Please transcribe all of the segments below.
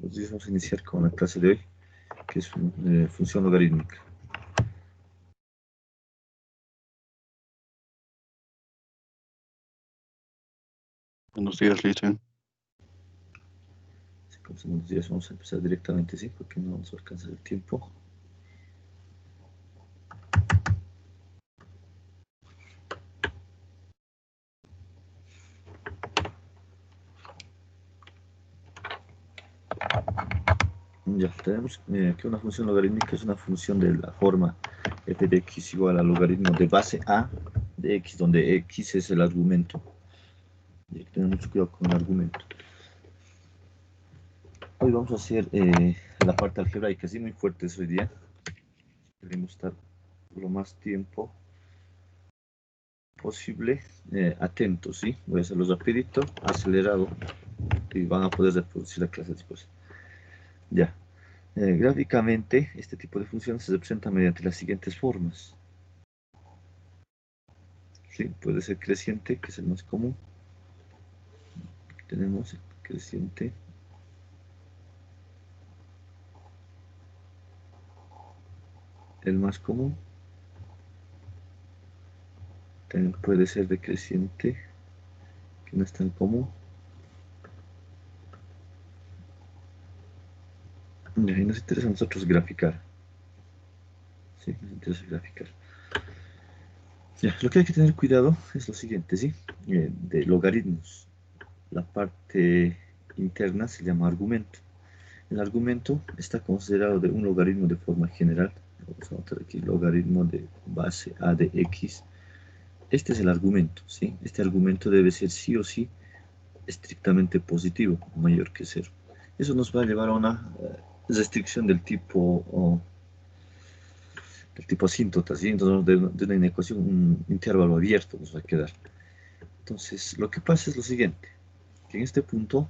Entonces vamos a iniciar con la clase de hoy, que es función logarítmica. Buenos días, Listen. Así como son unos días, vamos a empezar directamente, ¿sí? Porque no vamos a alcanzar el tiempo. Ya, tenemos que una función logarítmica es una función de la forma f de x igual al logaritmo de base a de x, donde x es el argumento. Y hay que tener mucho cuidado con el argumento. Hoy vamos a hacer la parte algebraica, sí, muy fuertes hoy día. Queremos estar lo más tiempo posible atentos, ¿sí? Voy a hacerlo rapidito, acelerado, y van a poder reproducir la clase después. Ya. Gráficamente, este tipo de funciones se representa mediante las siguientes formas. ¿Sí? Puede ser creciente, que es el más común. Tenemos el creciente. El más común. También puede ser decreciente, que no es tan común. Y ahí nos interesa a nosotros graficar. Sí, nos interesa graficar. Ya, lo que hay que tener cuidado es lo siguiente, ¿sí? De logaritmos. La parte interna se llama argumento. El argumento está considerado de un logaritmo de forma general. Vamos a notar aquí logaritmo de base a de x. Este es el argumento, ¿sí? Este argumento debe ser sí o sí estrictamente positivo, mayor que 0. Eso nos va a llevar a una restricción del tipo asíntota, ¿sí? Entonces, de una inecuación, un intervalo abierto nos va a quedar. Entonces, lo que pasa es lo siguiente, que en este punto,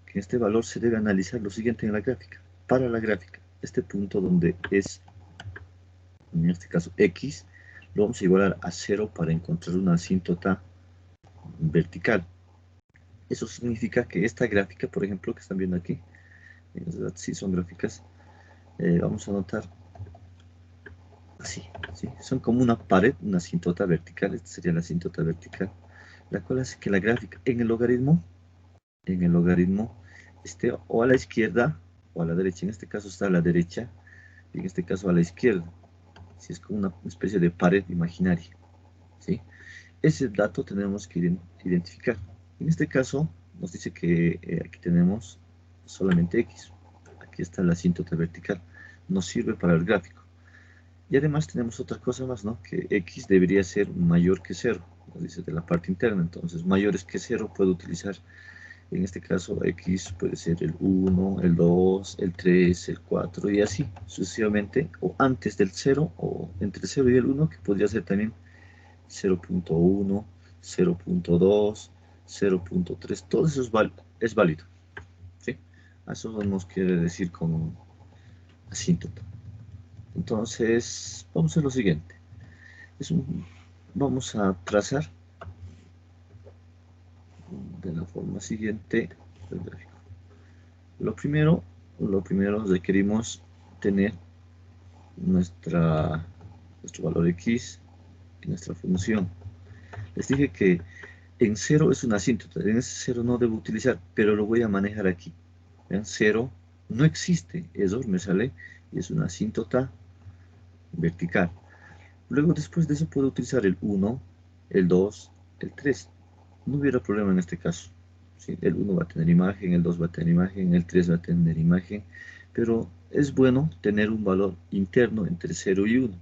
que en este valor se debe analizar lo siguiente en la gráfica. Para la gráfica, este punto donde es, en este caso, x, lo vamos a igualar a 0 para encontrar una asíntota vertical. Eso significa que esta gráfica, por ejemplo, que están viendo aquí, en realidad sí son gráficas, vamos a notar así, ¿sí? Son como una pared, una asíntota vertical, esta sería la asíntota vertical, la cual hace que la gráfica en el logaritmo, esté o a la izquierda o a la derecha. En este caso está a la derecha y en este caso a la izquierda. ¿Sí? Es como una especie de pared imaginaria, ¿sí? Ese dato tenemos que identificar. En este caso nos dice que aquí tenemos solamente x. Aquí está la asíntota vertical. Nos sirve para el gráfico. Y además tenemos otra cosa más, ¿no? Que x debería ser mayor que 0, nos dice de la parte interna. Entonces, mayores que 0 puedo utilizar, en este caso, x puede ser el 1, el 2, el 3, el 4 y así sucesivamente, o antes del 0, o entre el 0 y el 1, que podría ser también 0.1, 0.2, 0.3, todo eso es válido, ¿sí? Eso nos quiere decir con asíntota. Entonces, vamos a hacer lo siguiente. Vamos a trazar de la forma siguiente el gráfico. Lo primero requerimos tener nuestro valor x y nuestra función. Les dije que en 0 es una asíntota, en ese 0 no debo utilizar, pero lo voy a manejar aquí. En 0 no existe, error me sale, y es una asíntota vertical. Luego, después de eso, puedo utilizar el 1, el 2, el 3. No hubiera problema en este caso. ¿Sí? El 1 va a tener imagen, el 2 va a tener imagen, el 3 va a tener imagen, pero es bueno tener un valor interno entre 0 y 1.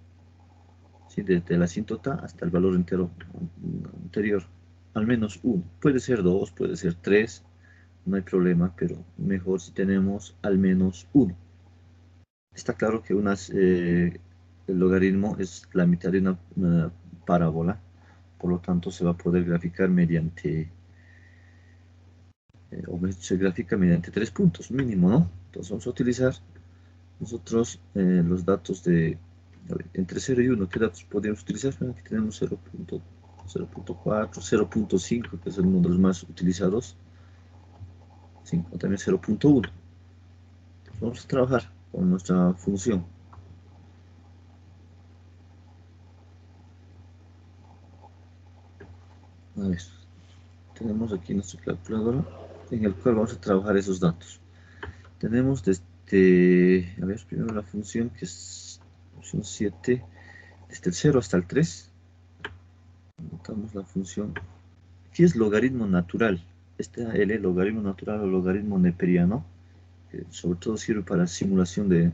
¿Sí? Desde la asíntota hasta el valor entero anterior. Al menos 1. Puede ser 2, puede ser 3, no hay problema, pero mejor si tenemos al menos 1. Está claro que el logaritmo es la mitad de una parábola, por lo tanto se va a poder graficar mediante, se grafica mediante 3 puntos mínimo, ¿no? Entonces vamos a utilizar nosotros los datos de, entre 0 y 1, ¿qué datos podríamos utilizar? Bueno, aquí tenemos 0.4, 0.5, que es uno de los más utilizados, 5, también 0.1. Vamos a trabajar con nuestra función. A ver, tenemos aquí nuestra calculadora en el cual vamos a trabajar esos datos. Tenemos desde, a ver, primero la función que es función 7, desde el 0 hasta el 3. Notamos la función, aquí es logaritmo natural. Este L, logaritmo natural o logaritmo neperiano, que sobre todo sirve para simulación de, en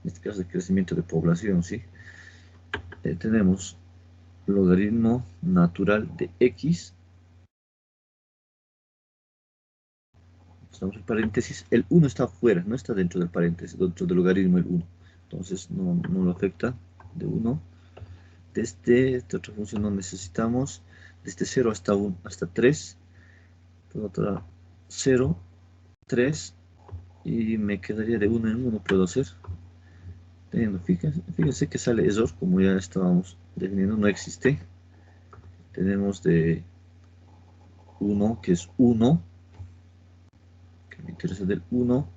este caso, de crecimiento de población, ¿sí? Tenemos logaritmo natural de x, estamos en paréntesis, el 1 está afuera, no está dentro del paréntesis, dentro del logaritmo el 1, entonces no lo afecta, de 1. Desde esta otra función no necesitamos, desde 0 hasta 1, hasta 3, por otra 0, 3, y me quedaría de 1 en 1, puedo hacer. Fíjense que sale error, como ya estábamos definiendo, no existe. Tenemos de 1, que es 1, que me interesa del 1.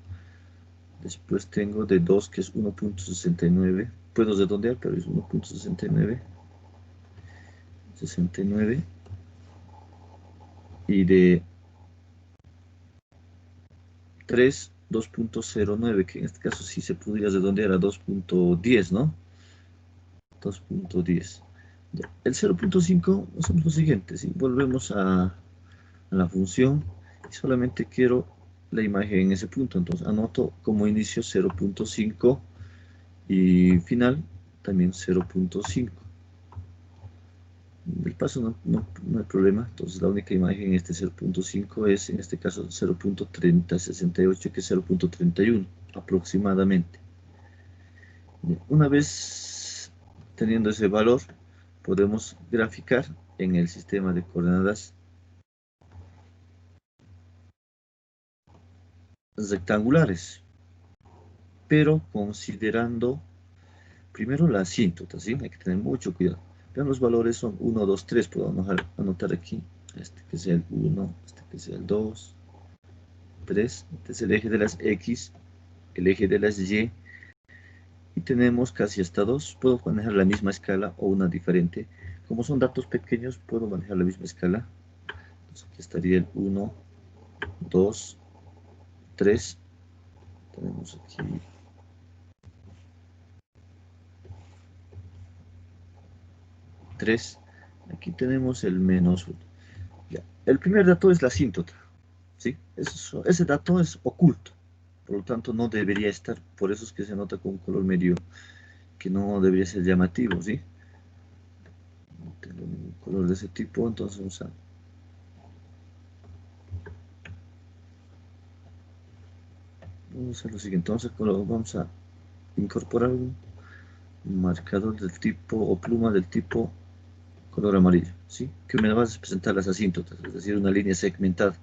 Después tengo de 2, que es 1.69. Puedo redondear, pero es 1.69. 69. Y de 3, 2.09, que en este caso sí se podría redondear a 2.10, ¿no? 2.10. El 0.5 hacemos lo siguiente, ¿sí? Volvemos a la función y solamente quiero la imagen en ese punto, entonces anoto como inicio 0.5 y final también 0.5. El paso no hay problema, entonces la única imagen en este 0.5 es en este caso 0.3068, que es 0.31 aproximadamente. Una vez teniendo ese valor, podemos graficar en el sistema de coordenadas rectangulares, pero considerando primero la asíntota, ¿sí? Hay que tener mucho cuidado. Vean, los valores son 1, 2, 3, puedo anotar aquí, este que sea el 1, este que sea el 2, 3, este es el eje de las X, el eje de las Y, y tenemos casi hasta 2, puedo manejar la misma escala o una diferente. Como son datos pequeños, puedo manejar la misma escala. Entonces aquí estaría el 1, 2, 3, tenemos aquí 3, aquí tenemos el menos 1. Ya. El primer dato es la asíntota, ¿sí? Ese dato es oculto, por lo tanto no debería estar, por eso es que se nota con un color medio que no debería ser llamativo, ¿sí? No tengo ningún color de ese tipo, entonces vamos a hacer lo siguiente, vamos a incorporar un marcador del tipo, o pluma del tipo color amarillo, ¿sí? Que me va a representar las asíntotas, es decir, una línea segmentada.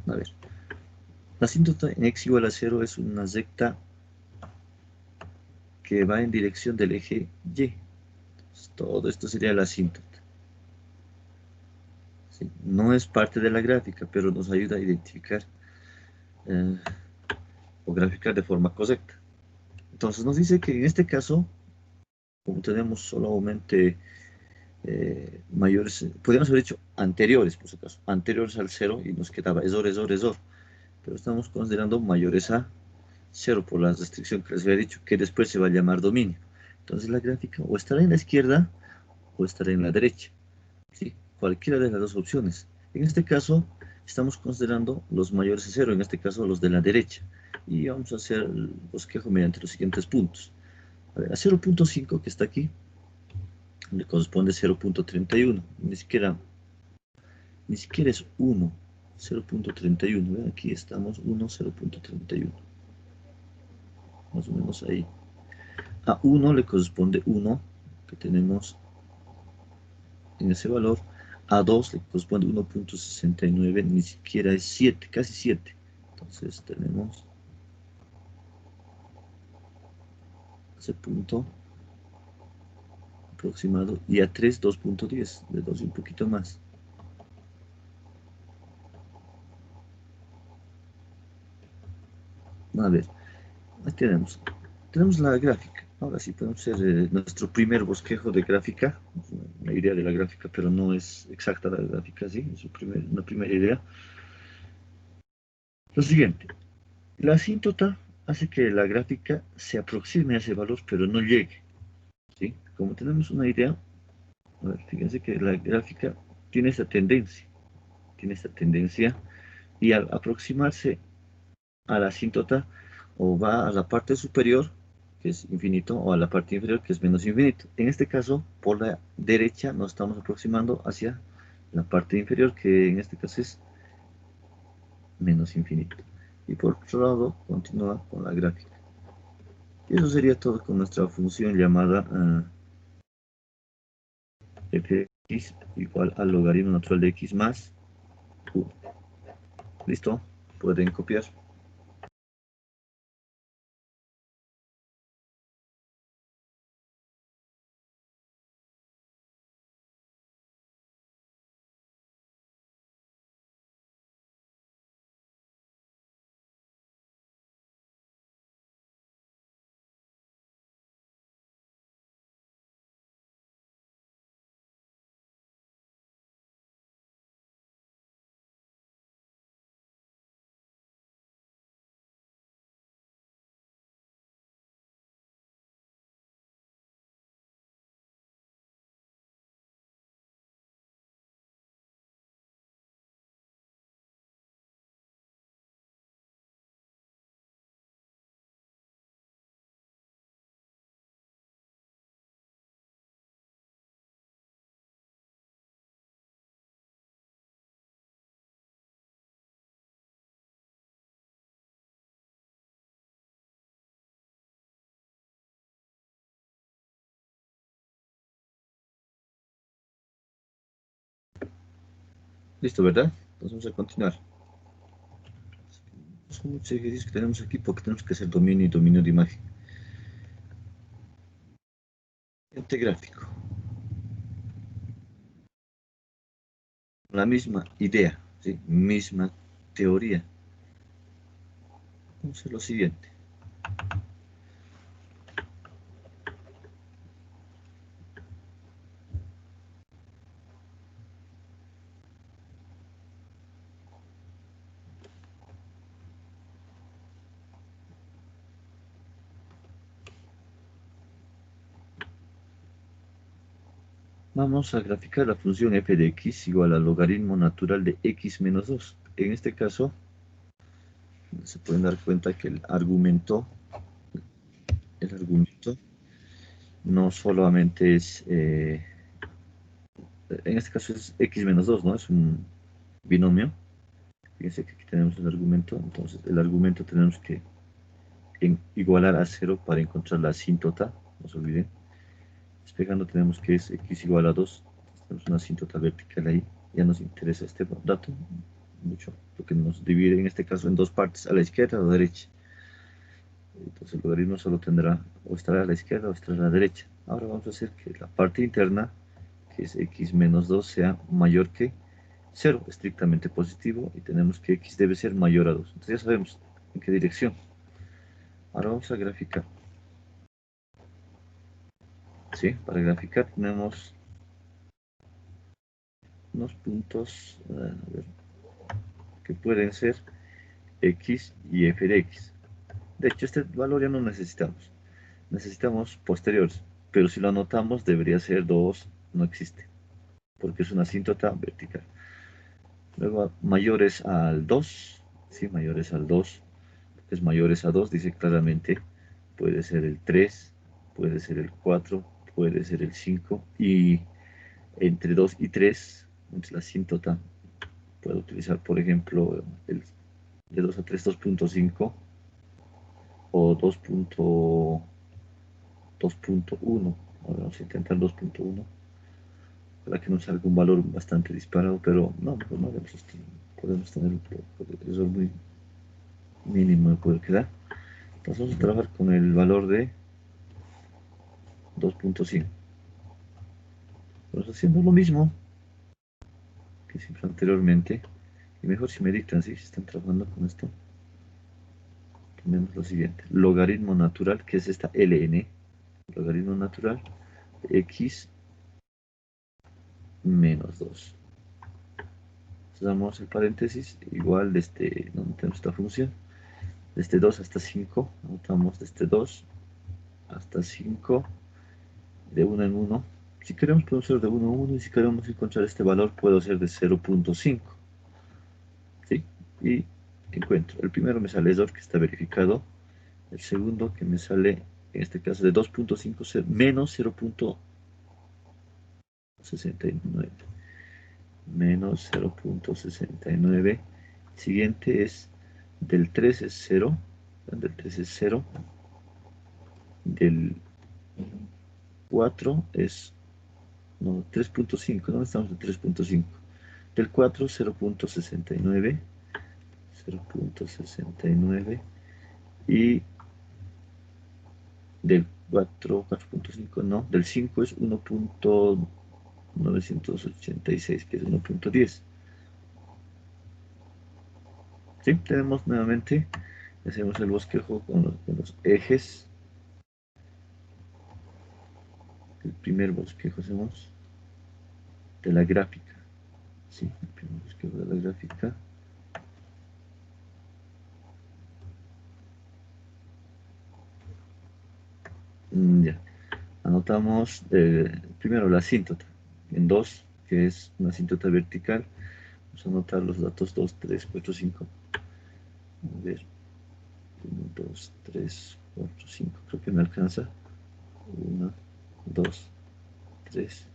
A ver, la asíntota en x igual a 0 es una recta que va en dirección del eje Y. Entonces, todo esto sería la asíntota. ¿Sí? No es parte de la gráfica, pero nos ayuda a identificar eh, o graficar de forma correcta. Entonces nos dice que en este caso, como tenemos solamente mayores, podríamos haber dicho anteriores, por si acaso, anteriores al 0 y nos quedaba error, pero estamos considerando mayores a 0 por la restricción que les había dicho, que después se va a llamar dominio. Entonces la gráfica o estará en la izquierda o estará en la derecha, ¿sí? Cualquiera de las dos opciones. En este caso, estamos considerando los mayores a 0, en este caso los de la derecha. Y vamos a hacer el bosquejo mediante los siguientes puntos. A ver, a 0.5 que está aquí, le corresponde 0.31. Ni siquiera es 1. 0.31. ¿Ven? Aquí estamos 1, 0.31. Más o menos ahí. A 1 le corresponde 1, que tenemos en ese valor. A 2 le corresponde 1.69, ni siquiera es 7, casi 7. Entonces tenemos ese punto aproximado. Y a 3, 2.10, de 2 y un poquito más. A ver, ahí tenemos la gráfica. Ahora sí podemos hacer nuestro primer bosquejo de gráfica, una idea de la gráfica, pero no es exacta la gráfica, sí, es una primera idea. Lo siguiente, la asíntota hace que la gráfica se aproxime a ese valor, pero no llegue, ¿sí? Como tenemos una idea, a ver, fíjense que la gráfica tiene esta tendencia, y al aproximarse a la asíntota, o va a la parte superior, que es infinito, o a la parte inferior, que es menos infinito. En este caso, por la derecha nos estamos aproximando hacia la parte inferior, que en este caso es menos infinito. Y por otro lado, continúa con la gráfica. Y eso sería todo con nuestra función llamada f de x igual al logaritmo natural de x más 1. ¿Listo? Pueden copiar. Listo, ¿verdad? Entonces vamos a continuar. Son muchos ejercicios que tenemos aquí porque tenemos que hacer dominio y dominio de imagen. Ente gráfico. La misma idea, ¿sí? Misma teoría. Vamos a hacer lo siguiente. Vamos a graficar la función f de x igual al logaritmo natural de x menos 2. En este caso, se pueden dar cuenta que el argumento no solamente es, en este caso es x menos 2, ¿no? Es un binomio. Fíjense que aquí tenemos el argumento, entonces el argumento tenemos que igualar a 0 para encontrar la asíntota, no se olviden. Despejando tenemos que es x igual a 2, tenemos una asíntota vertical ahí, ya nos interesa este dato mucho, porque nos divide en este caso en dos partes, a la izquierda o a la derecha. Entonces el logaritmo solo tendrá, o estará a la izquierda o estará a la derecha. Ahora vamos a hacer que la parte interna, que es x menos 2, sea mayor que 0, estrictamente positivo, y tenemos que x debe ser mayor a 2. Entonces ya sabemos en qué dirección. Ahora vamos a graficar. ¿Sí? Para graficar tenemos unos puntos que pueden ser x y f de x. De hecho, este valor ya no necesitamos. Necesitamos posteriores, pero si lo anotamos debería ser 2, no existe, porque es una asíntota vertical. Luego, mayores al 2, sí, mayores al 2, es mayores a 2, dice claramente, puede ser el 3, puede ser el 4, puede ser el 5, y entre 2 y 3, la asíntota, puedo utilizar, por ejemplo, el de 2 a 3, 2.5, o 2.1. Vamos a intentar 2.1 para que nos salga un valor bastante disparado, pero no, mejor no haremos esto. Podemos tener un poco de error muy mínimo de poder quedar. Entonces vamos a trabajar con el valor de 2.5. Vamos haciendo lo mismo que siempre anteriormente. Y mejor si me dictan, si están trabajando con esto, tenemos lo siguiente, logaritmo natural, que es esta ln, logaritmo natural de x menos 2. Damos el paréntesis, igual desde donde tenemos esta función, desde 2 hasta 5, anotamos desde 2 hasta 5, de 1 en 1. Si queremos podemos ser de 1 en 1, y si queremos encontrar este valor puedo ser de 0.5. ¿Sí? Y encuentro, el primero me sale 2, que está verificado, el segundo que me sale, en este caso de 2.5 menos 0.69, menos 0.69. Siguiente es del 3 es 0, del 3 es 0, del 4 es, no, 3.5, ¿dónde estamos? De 3.5, del 4 0.69, 0.69, y del 4, 4.5 no, del 5 es 1.986, que es 1.10. ¿Sí? Tenemos nuevamente, hacemos el bosquejo con los ejes. El primer bosquejo hacemos de la gráfica. ¿Sí? El primer bosquejo de la gráfica. Ya. Anotamos primero la asíntota en 2, que es una asíntota vertical. Vamos a anotar los datos 2, 3, 4, 5. A ver, 1, 2, 3, 4, 5. Creo que me alcanza. 1, 2, 3,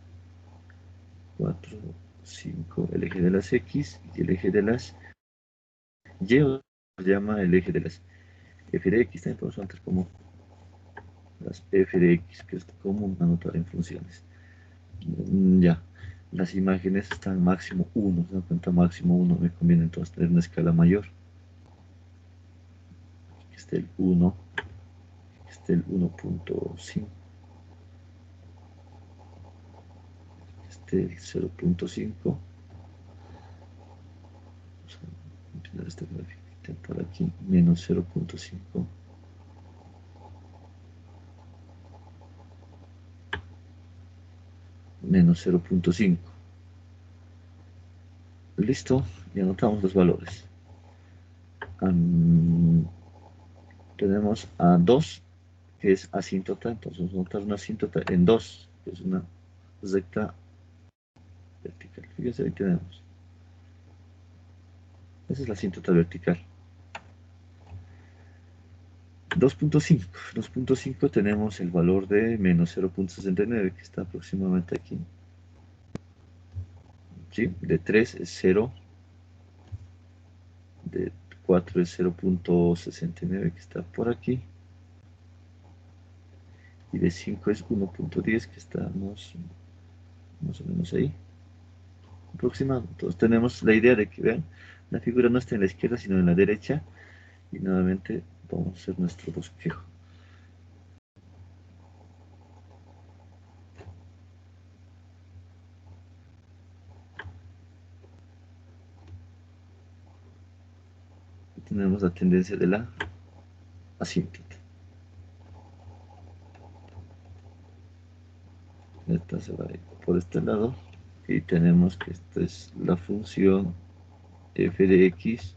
4, 5. El eje de las X y el eje de las Y, se llama el eje de las f de X. También podemos anotar como las f de X, que es común anotar en funciones. Ya. Las imágenes están máximo 1, se dan cuenta, máximo 1, me conviene entonces tener una escala mayor. Aquí está el 1, aquí está el 1.5, este el 0.5. Vamos a empezar esta gráfica por aquí, menos 0.5, menos 0.5. Listo, y anotamos los valores. Tenemos a 2, que es asíntota, entonces vamos a notar una asíntota en 2, que es una recta vertical. Fíjense, ahí tenemos. Esa es la asíntota vertical. 2.5. 2.5 tenemos el valor de menos 0.69, que está aproximadamente aquí. ¿Sí? De 3 es 0. De 4 es 0.69, que está por aquí. Y de 5 es 1.10, que estamos más o menos ahí. Aproximado. Entonces tenemos la idea de que, vean, la figura no está en la izquierda, sino en la derecha. Y nuevamente vamos a hacer nuestro bosquejo. Tenemos la tendencia de la asíntota. Esta se va a ir por este lado. Y tenemos que esta es la función f de x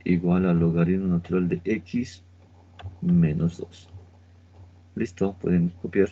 igual al logaritmo natural de x menos 2. Listo, pueden copiar.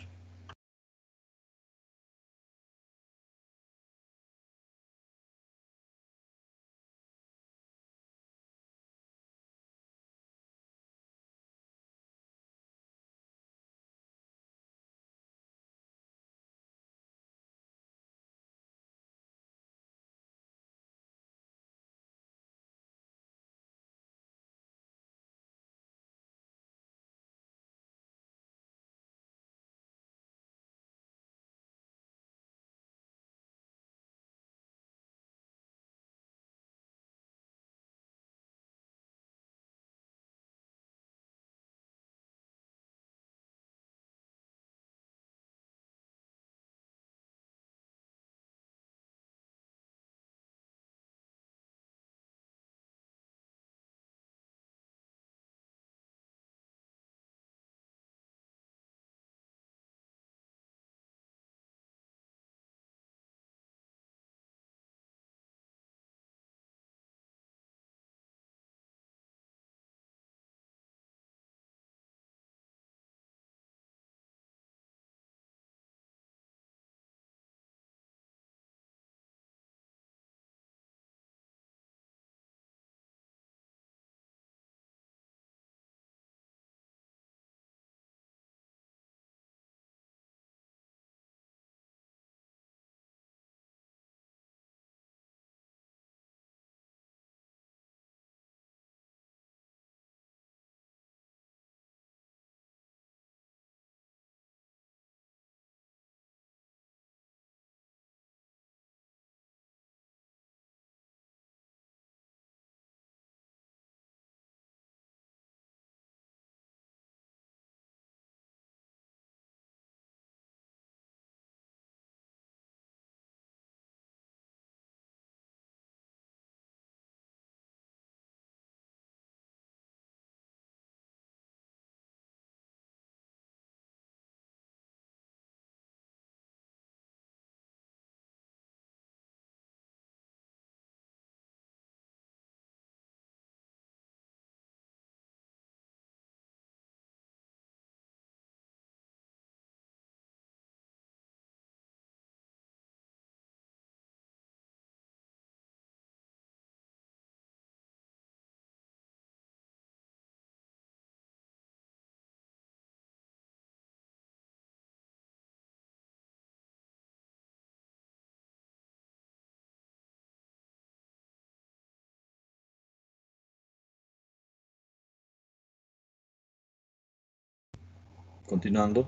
Continuando,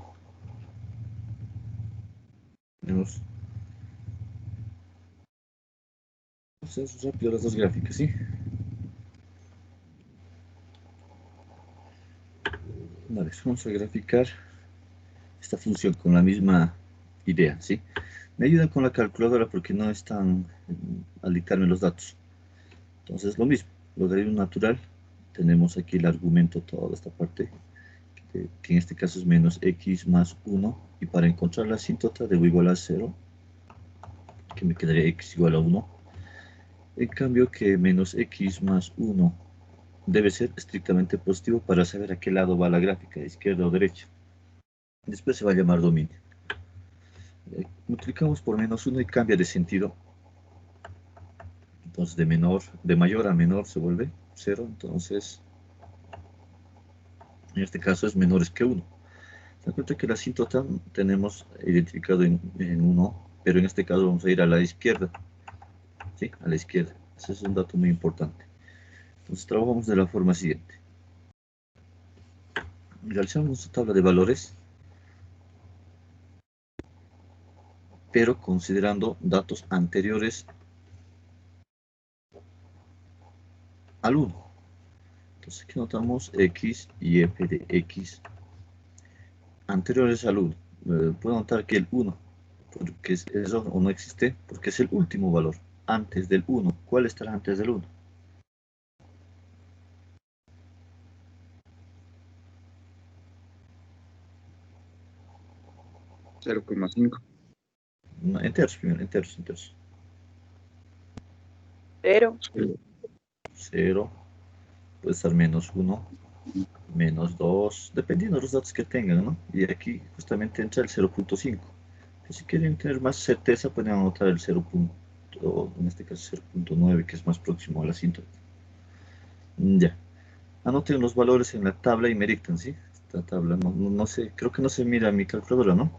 tenemos rápido las dos gráficas, ¿sí? Vale, vamos a graficar esta función con la misma idea, ¿sí? Me ayuda con la calculadora porque no es tan al dictarme los datos. Entonces lo mismo, logaritmo natural, tenemos aquí el argumento, toda esta parte, que en este caso es menos x más 1, y para encontrar la asíntota debo igual a 0, que me quedaría x igual a 1. En cambio que menos x más 1 debe ser estrictamente positivo para saber a qué lado va la gráfica, izquierda o derecha. Después se va a llamar dominio. Multiplicamos por menos 1 y cambia de sentido. Entonces de mayor a menor se vuelve 0, entonces en este caso es menores que 1. Se da cuenta que la asíntota tenemos identificado en 1, pero en este caso vamos a ir a la izquierda. ¿Sí? A la izquierda. Ese es un dato muy importante. Entonces trabajamos de la forma siguiente. Realizamos nuestra tabla de valores, pero considerando datos anteriores al 1. Entonces aquí notamos x y f de x anteriores al 1. Puedo notar que el 1, porque eso o no existe, porque es el último valor, antes del 1. ¿Cuál estará antes del 1? 0,5. Enteros primero, enteros. 0. 0, puede estar menos 1, menos 2, dependiendo de los datos que tengan, ¿no? Y aquí justamente entra el 0.5. Si quieren tener más certeza, pueden anotar el 0. En este caso 0.9, que es más próximo a la asíntota. Ya. Anoten los valores en la tabla y me dictan, ¿sí? Esta tabla, no sé, creo que no se mira mi calculadora, ¿no?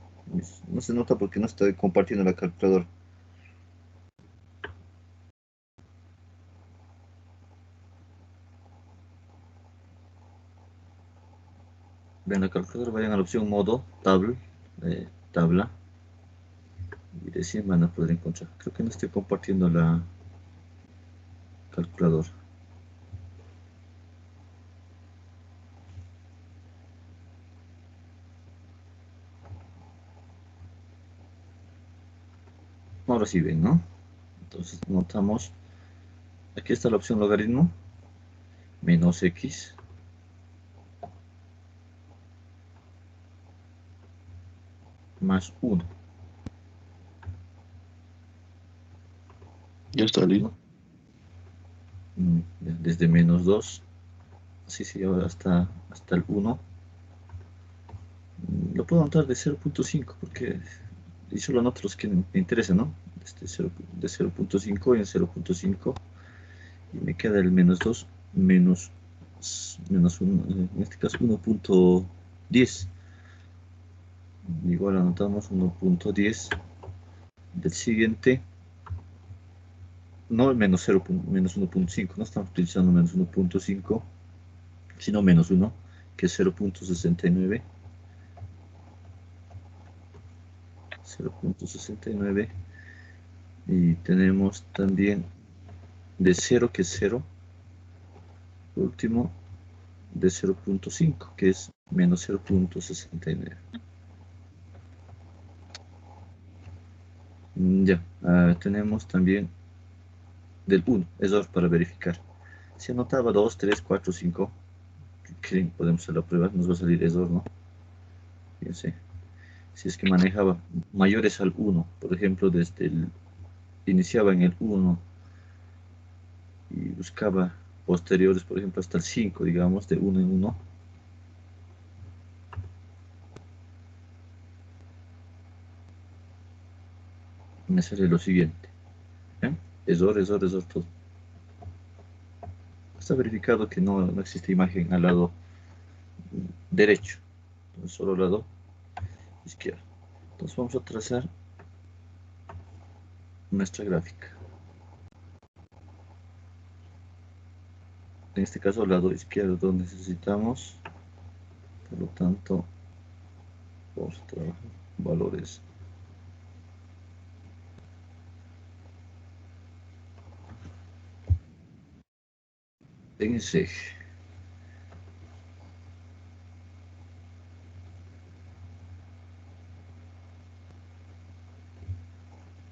No se nota porque no estoy compartiendo la calculadora. Ven la calculadora, vayan a la opción modo, tabla, y recién van a poder encontrar. Creo que no estoy compartiendo la calculadora. Ahora sí ven, ¿no? Entonces notamos, aquí está la opción logaritmo, menos x, más 1. Ya está listo. ¿No? Desde menos 2, sí, ahora hasta el 1. Lo puedo anotar de 0.5 porque y solo anoto los que me interesan, ¿no? De 0.5 en 0.5 y me queda el menos 2 menos 1, en este caso 1.10. Igual anotamos 1.10 del siguiente, no el menos 0, menos 1.5, no estamos utilizando menos 1.5, sino menos 1, que es 0.69. 0.69 y tenemos también de 0, que es 0, por último de 0.5, que es menos 0.69. Ya, tenemos también del 1, error para verificar. Si anotaba 2, 3, 4, 5, podemos hacer la prueba, nos va a salir error, ¿no? Fíjense, si es que manejaba mayores al 1, por ejemplo, iniciaba en el 1 y buscaba posteriores, por ejemplo, hasta el 5, digamos, de 1 en 1, me sale lo siguiente. ¿Eh? Error, todo. Está verificado que no existe imagen al lado derecho, entonces solo al lado izquierdo. Entonces vamos a trazar nuestra gráfica. En este caso al lado izquierdo necesitamos, por lo tanto, Vamos a trabajar valores en ese eje.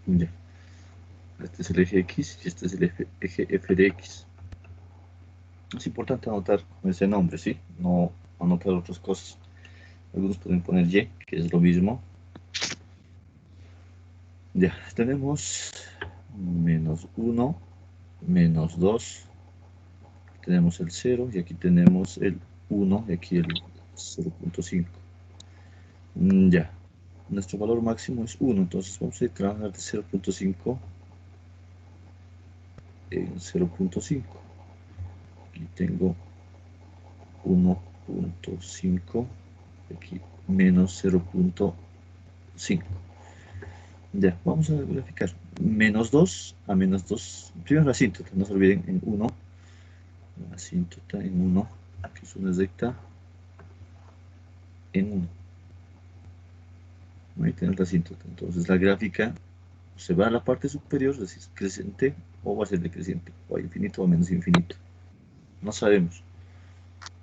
Ya. Este es el eje X y este es el eje f de X. Es importante anotar con ese nombre, ¿sí? No anotar otras cosas. Algunos pueden poner Y, que es lo mismo. Ya, tenemos menos 1, menos 2, tenemos el 0 y aquí tenemos el 1 y aquí el 0.5. Ya, nuestro valor máximo es 1, entonces vamos a trabajar de 0.5 en 0.5. Aquí tengo 1.5, aquí menos 0.5. Ya, vamos a graficar. Menos 2 a menos 2. Primero la asíntota, no se olviden, en 1. La asíntota en 1, que es una recta, en 1. Ahí tenemos la asíntota. Entonces la gráfica se va a la parte superior, es decir, creciente, o va a ser decreciente, o a infinito o a menos infinito. No sabemos.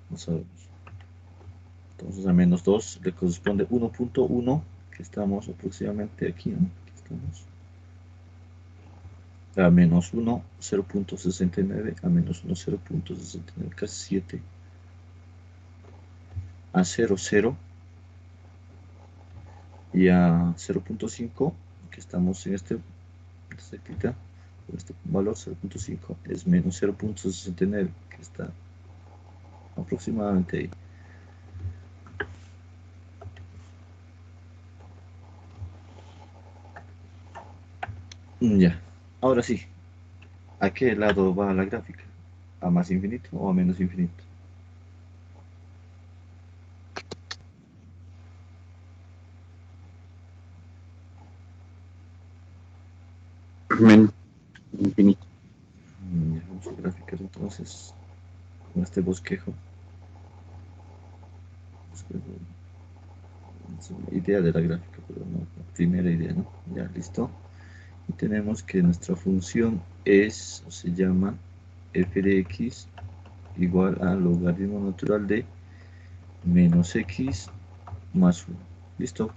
No sabemos. Entonces a menos 2 le corresponde 1.1, que estamos aproximadamente aquí, ¿no? Aquí estamos. A menos 1, 0.69, a menos 1, 0.69, casi 7, a 0, 0, y a 0.5, que estamos en este valor 0.5, es menos 0.69, que está aproximadamente ahí. Ya, ahora sí, ¿a qué lado va la gráfica? ¿A más infinito o a menos infinito? Men, infinito. Ya, vamos a graficar entonces con este bosquejo. Es una idea de la gráfica, pero no la primera idea, ¿no? Ya, listo. Y tenemos que nuestra función es, o se llama f de x igual al logaritmo natural de menos x más 1. ¿Listo?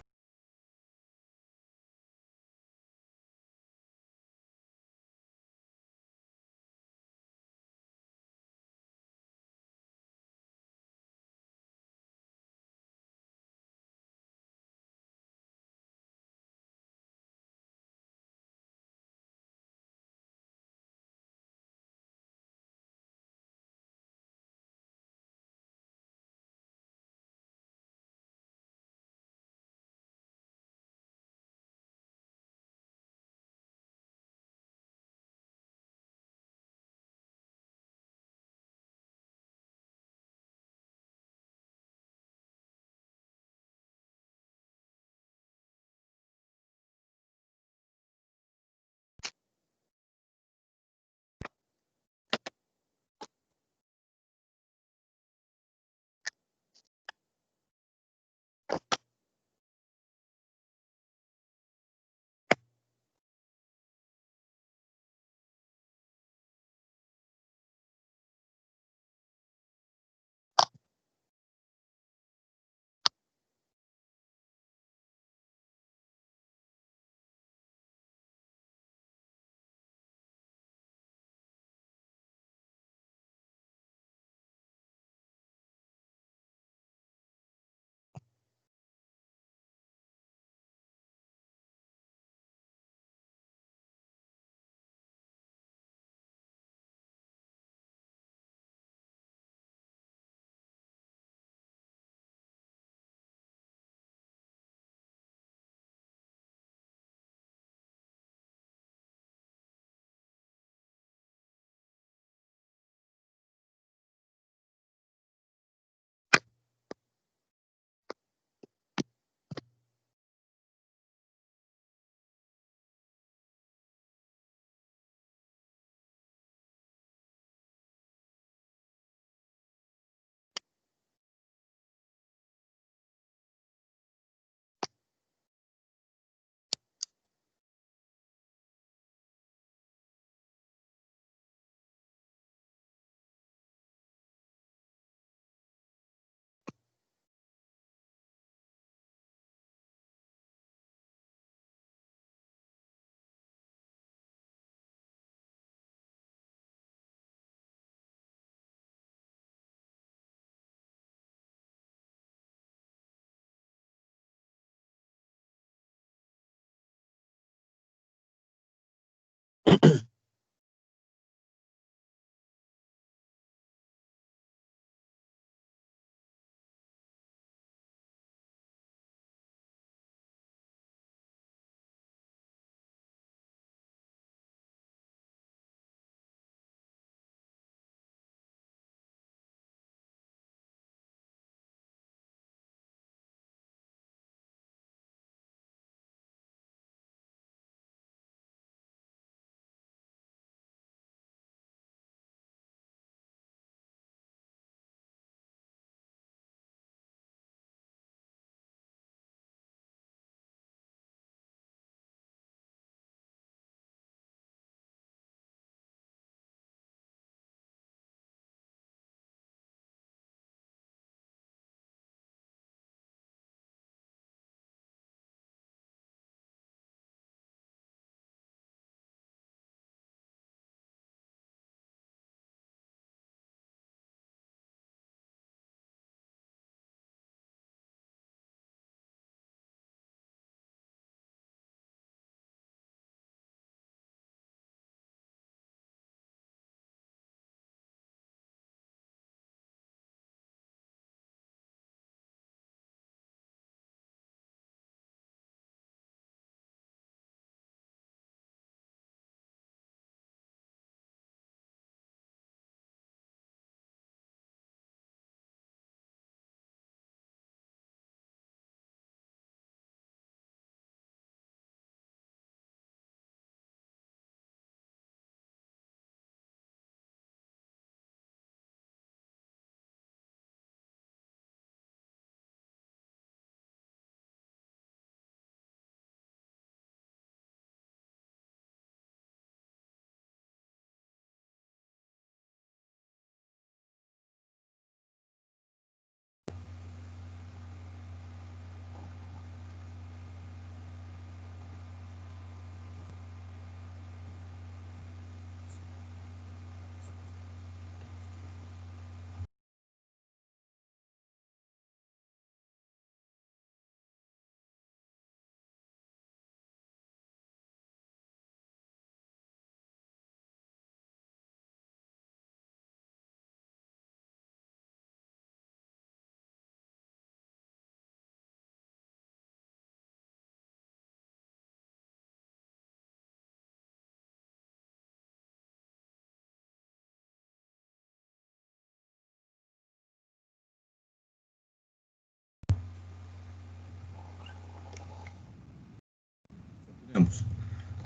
Veamos.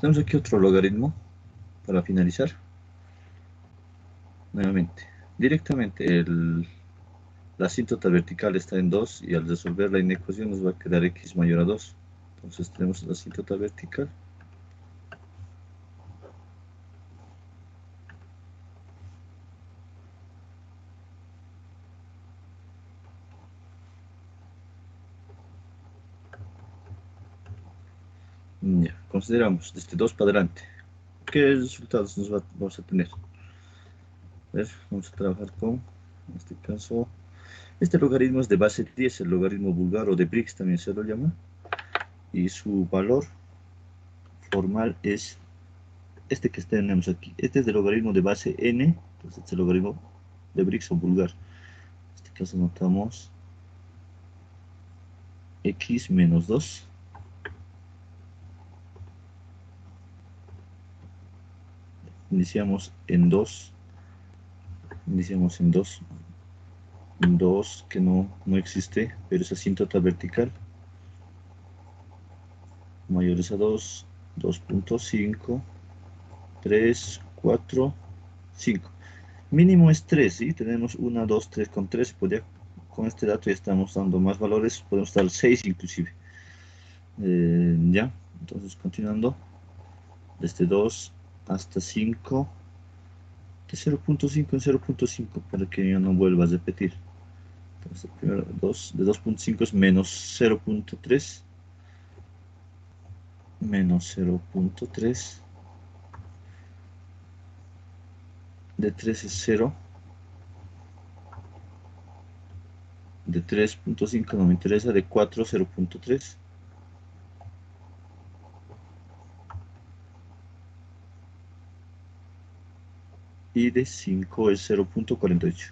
Tenemos aquí otro logaritmo para finalizar. Nuevamente, directamente la asíntota vertical está en 2 y al resolver la inecuación nos va a quedar x mayor a 2. Entonces tenemos la asíntota vertical. Ya, consideramos desde 2 para adelante. ¿Qué resultados vamos a tener? A ver, vamos a trabajar con, en este caso, este logaritmo es de base 10, el logaritmo vulgar o de Briggs también se lo llama. Y su valor formal es este que tenemos aquí. Este es del logaritmo de base n, entonces este es el logaritmo de Briggs o vulgar. En este caso notamos x menos 2. Iniciamos en 2. Iniciamos en 2. 2 que no existe, pero es asíntota vertical. Mayores a 2, 2.5, 3, 4, 5. Mínimo es 3, ¿sí? Tenemos 1, 2, 3 con 3. Con este dato ya estamos dando más valores. Podemos dar 6 inclusive. Ya, entonces continuando. Desde 2 hasta 5. De 0.5 en 0.5 para que ya no vuelva a repetir. Entonces, primero 2 de 2.5 es menos 0.3. Menos 0.3. De 3 es 0. De 3.5 no me interesa. De 4, 0.3. y de 5 es 0.48.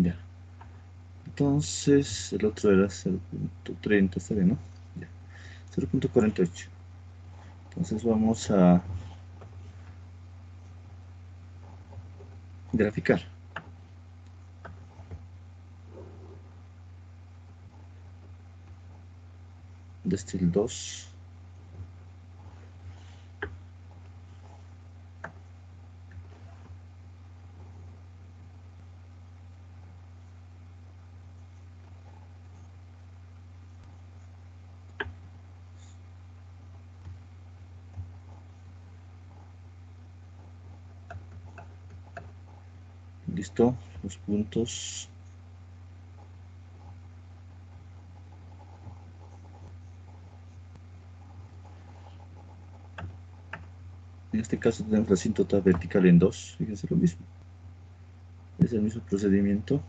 Ya. Entonces el otro era 0.30, está bien, ¿no? Ya. 0.48. Entonces vamos a graficar. Desde el 2. Listo, los puntos. En este caso tenemos la asíntota vertical en 2. Fíjense lo mismo. Es el mismo procedimiento.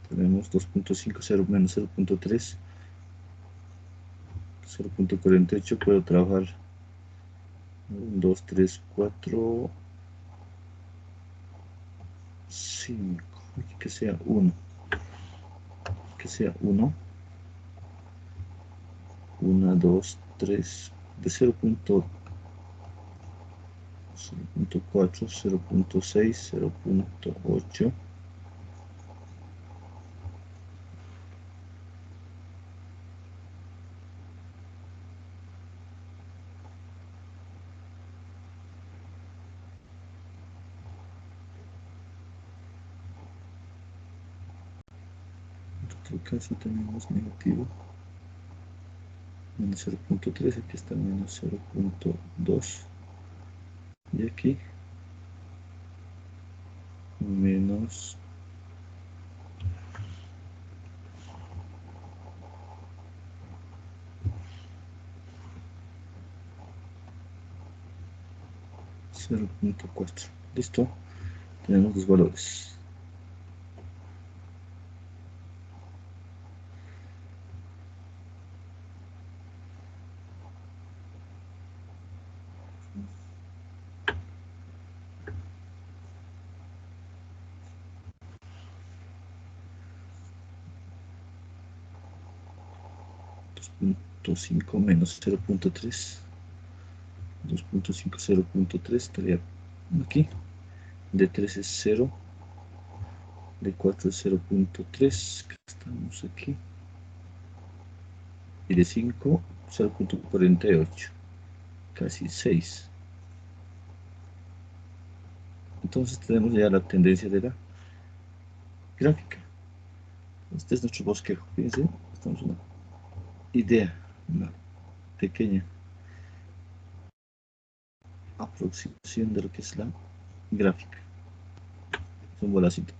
Tenemos 2.50 menos 0.3. 0.48. Puedo trabajar 1, 2, 3, 4, 5. Que sea 1. Que sea 1. 1, 2, 3. De 0.4, 0.6, 0.8. En otro caso tenemos negativo. Menos 0.3. Aquí está menos 0.2. Y aquí menos 0.4. Listo. Tenemos los valores. Punto 5 menos 0.3. 2.5, 0.3 estaría aquí. De 3 es 0. De 4 es 0.3. Estamos aquí. Y de 5, 0.48. Casi 6. Entonces tenemos ya la tendencia de la gráfica. Este es nuestro bosquejo. Fíjense, estamos en una idea, una pequeña aproximación de lo que es la gráfica. Es un bolacito.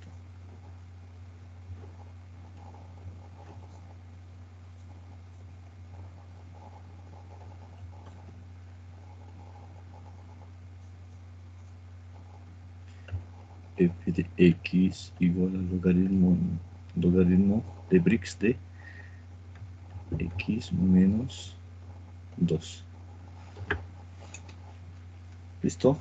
F de x igual al logaritmo de Brix de x menos 2. ¿Listo?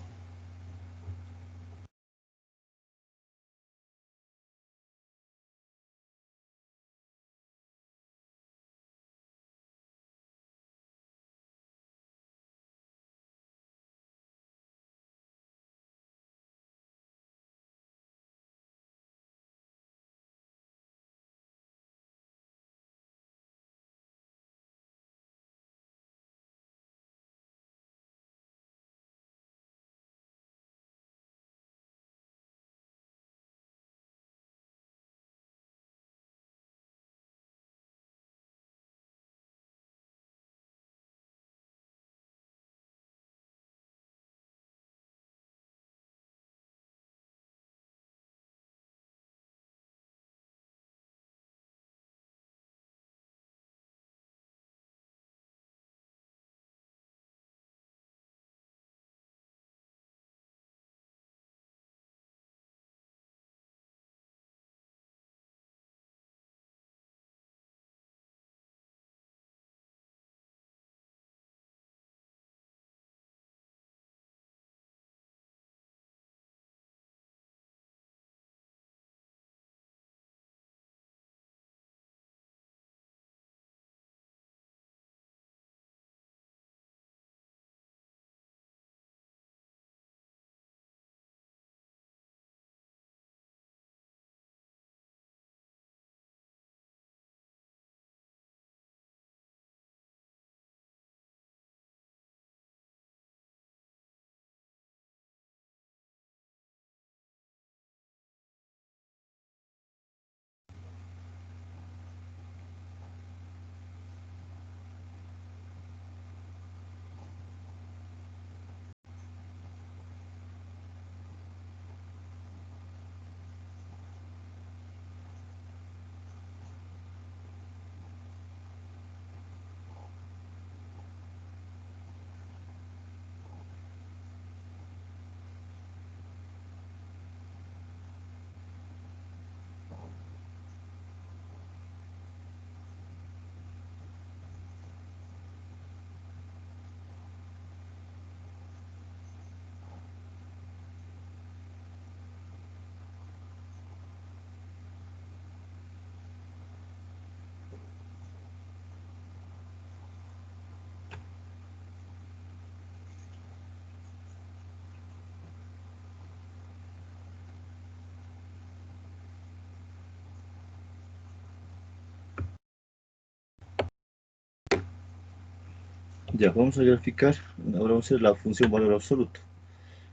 Ya, vamos a graficar, ahora vamos a hacer la función valor absoluto,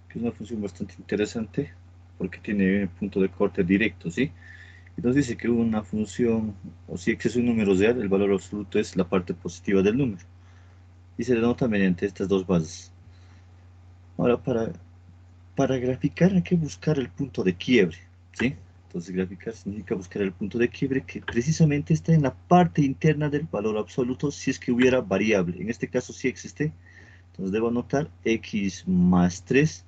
que es una función bastante interesante, porque tiene punto de corte directo, ¿sí? Y nos dice que una función, o si x es un número real, el valor absoluto es la parte positiva del número, y se denota mediante estas dos bases. Ahora, para graficar hay que buscar el punto de quiebre, ¿sí? Entonces, graficar significa buscar el punto de quiebre que precisamente está en la parte interna del valor absoluto si es que hubiera variable. En este caso sí existe, entonces debo anotar x más 3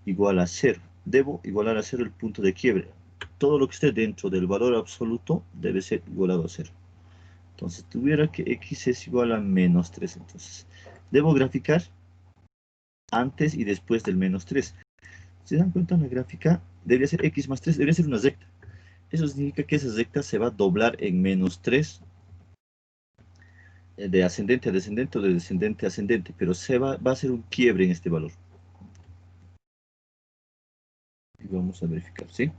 igual a 0. Debo igualar a 0 el punto de quiebre. Todo lo que esté dentro del valor absoluto debe ser igualado a 0. Entonces, tuviera que x es igual a menos 3. Entonces, debo graficar antes y después del menos 3. ¿Se dan cuenta? La gráfica debería ser x más 3, debería ser una recta. Eso significa que esa recta se va a doblar en menos 3, de ascendente a descendente o de descendente a ascendente, pero va a ser un quiebre en este valor. Y vamos a verificar, ¿sí?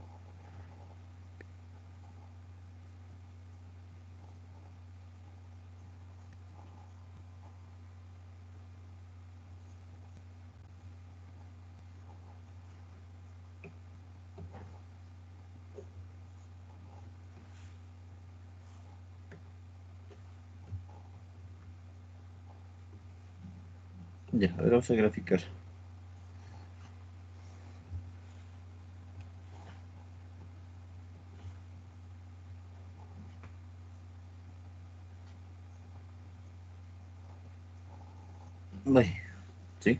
Ya, ahora vamos a graficar. Vale, ¿sí?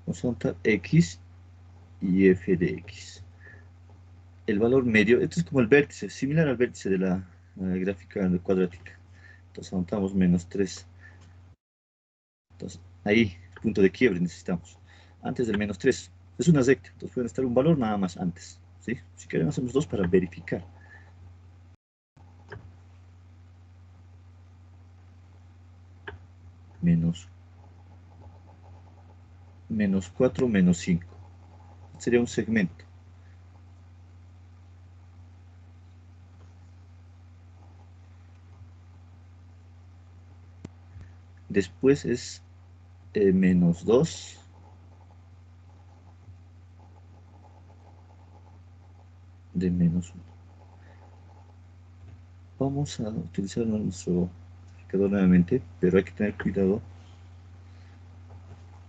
Vamos a anotar x y f de x. El valor medio, esto es como el vértice, similar al vértice de la gráfica cuadrática. Entonces anotamos menos 3. Entonces, ahí, punto de quiebre necesitamos. Antes del menos 3. Es una recta, entonces pueden estar un valor nada más antes, ¿sí? Si queremos hacemos 2 para verificar. Menos 4 menos 5. Sería un segmento. Después es menos 2 de menos 1. Vamos a utilizar nuestro marcador nuevamente, pero hay que tener cuidado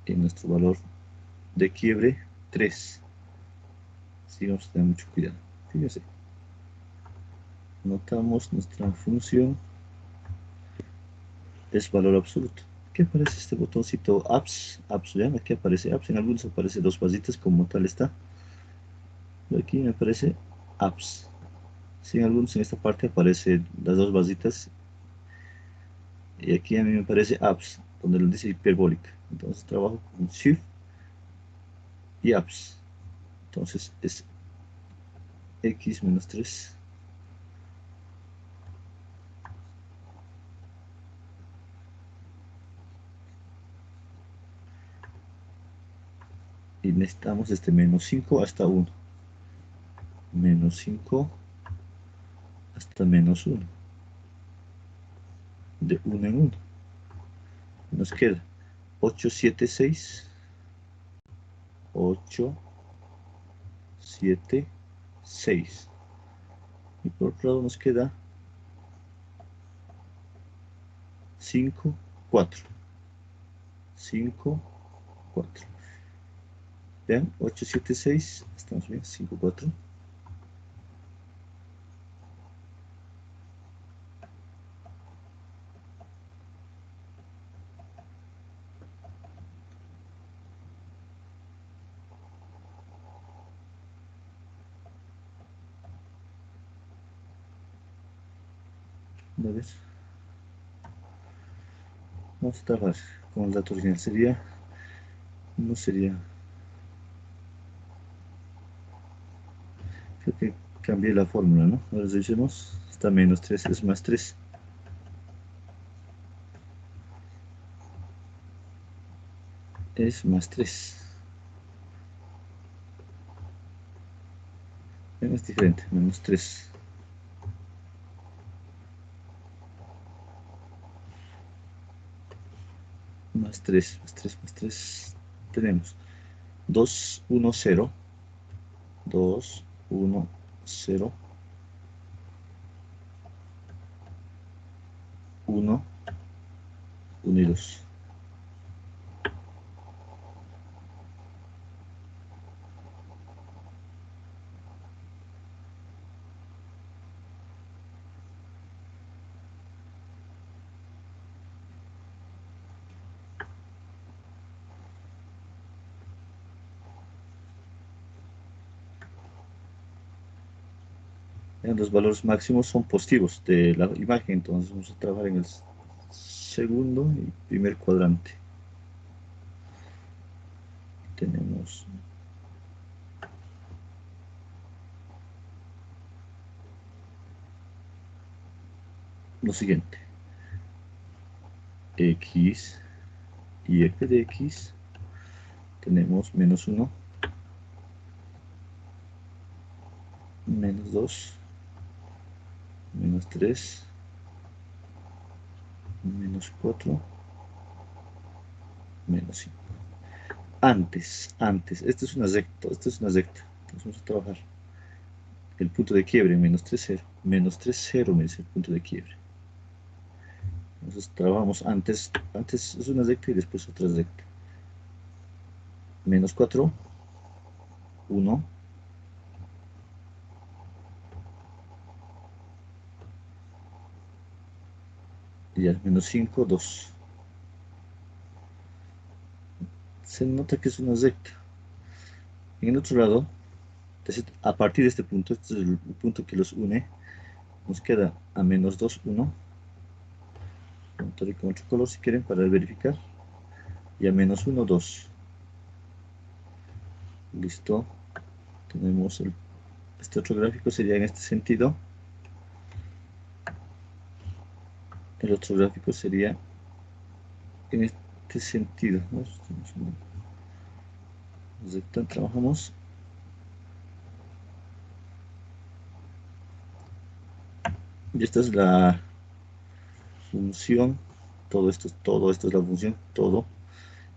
en nuestro valor de quiebre 3. Sí, vamos a tener mucho cuidado. Fíjense, notamos nuestra función es valor absoluto. ¿Qué aparece este botoncito apps? Apps, vean, aquí aparece apps, en algunos aparece dos barritas como tal está. Pero aquí me aparece apps. Sí, en algunos en esta parte aparecen las dos barritas. Y aquí a mí me aparece apps, donde lo dice hiperbólica. Entonces trabajo con shift y apps. Entonces es x menos 3. Y necesitamos este menos 5 hasta 1. Menos 5 hasta menos 1. De 1 en 1. Nos queda 8, 7, 6. 8, 7, 6. Y por otro lado nos queda 5, 4. 5, 4. Vean, 8, 7, 6. Estamos bien, 5, 4. Una vez. Vamos a trabajar con el dato original. Sería, no sería. Creo que cambié la fórmula, ¿no? Ahora revisemos. Está menos 3 es más 3. Es más 3. Es diferente, menos 3. más 3, más 3, más 3, tenemos 2, 1, 0, 2, 1, 0, 1, 1 y 2. Los valores máximos son positivos de la imagen, entonces vamos a trabajar en el segundo y primer cuadrante. Tenemos lo siguiente: x y f de x, tenemos menos 1, menos 2, menos 3, menos 4, menos 5. Antes, esto es una recta, entonces vamos a trabajar el punto de quiebre, menos 3, 0, menos 3, 0 me dice el punto de quiebre. Entonces trabajamos antes es una recta y después otra recta. Menos 4, 1, y al menos 5, 2. Se nota que es una recta. En el otro lado, a partir de este punto, este es el punto que los une, nos queda a menos 2, 1. Vamos con otro color si quieren para verificar. Y a menos 1, 2. Listo. Tenemos este otro gráfico, sería en este sentido. El otro gráfico sería en este sentido, ¿no? Recta, trabajamos. Y esta es la función. Todo esto es la función. Todo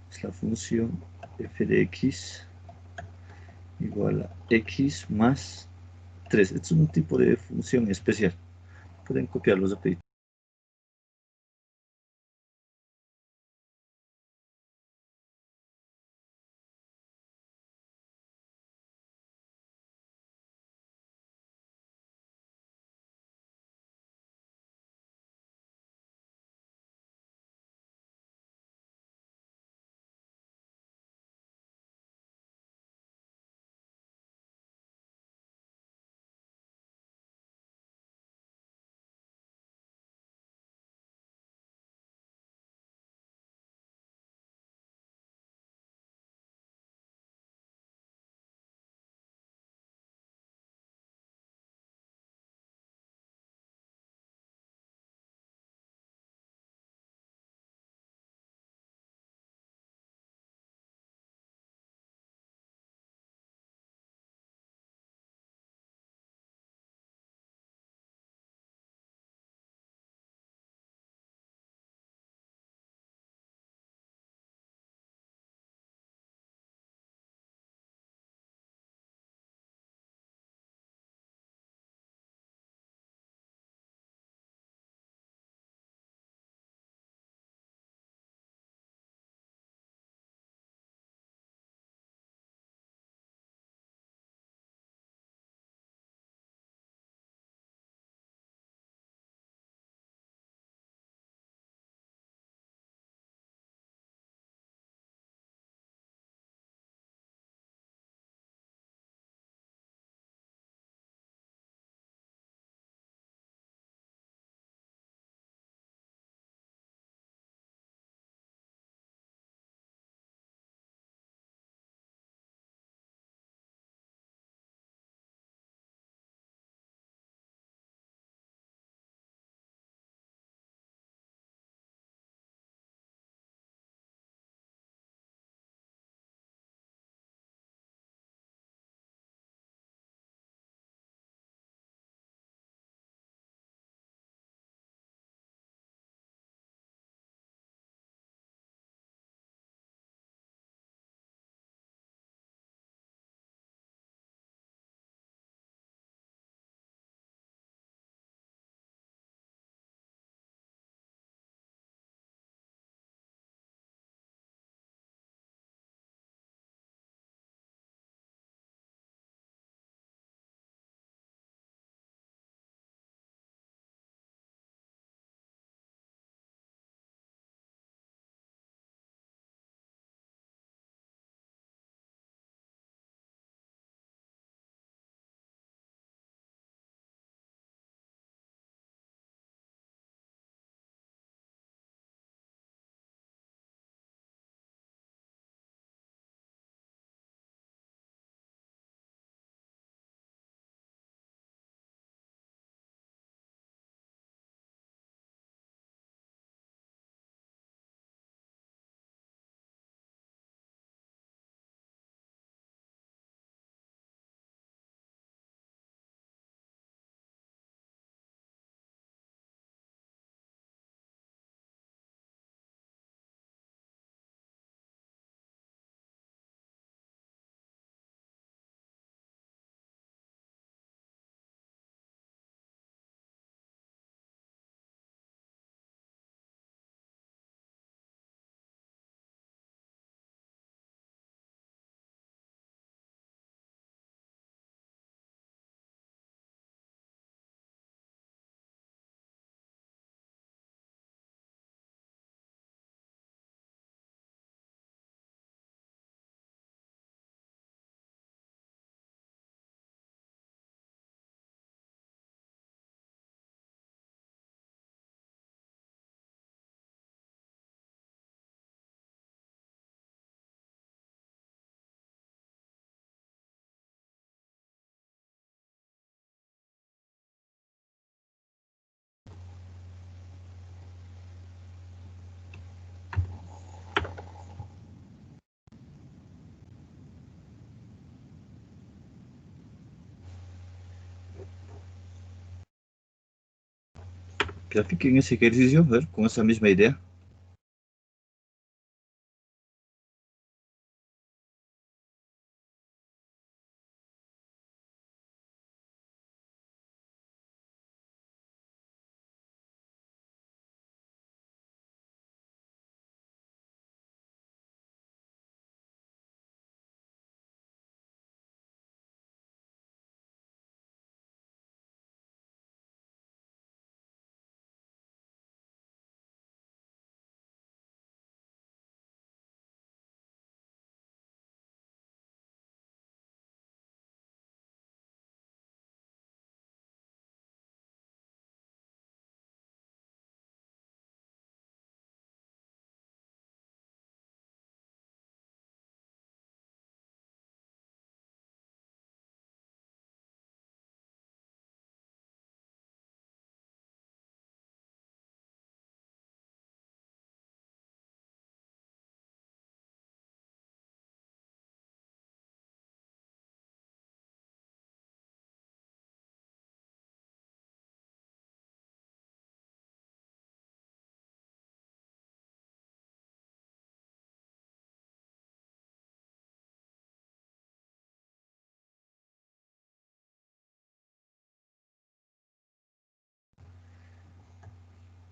es la función f de x igual a x más 3. Este es un tipo de función especial. Pueden copiarlos rapidito. Grafiquen ese ejercicio, a ver, con esa misma idea.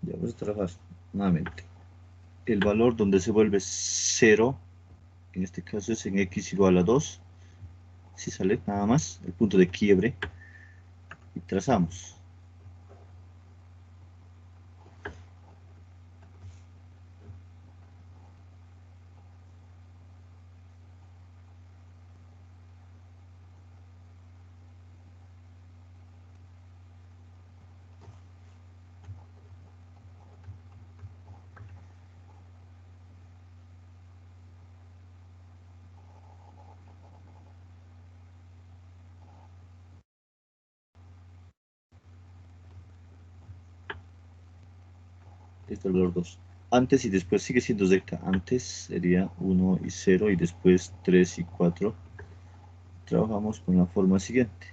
Ya vamos a trabajar nuevamente. El valor donde se vuelve 0, en este caso es en x igual a 2. Si sale nada más, el punto de quiebre. Y trazamos. Este es el valor 2. Antes y después sigue siendo recta. Antes sería 1 y 0 y después 3 y 4. Trabajamos con la forma siguiente.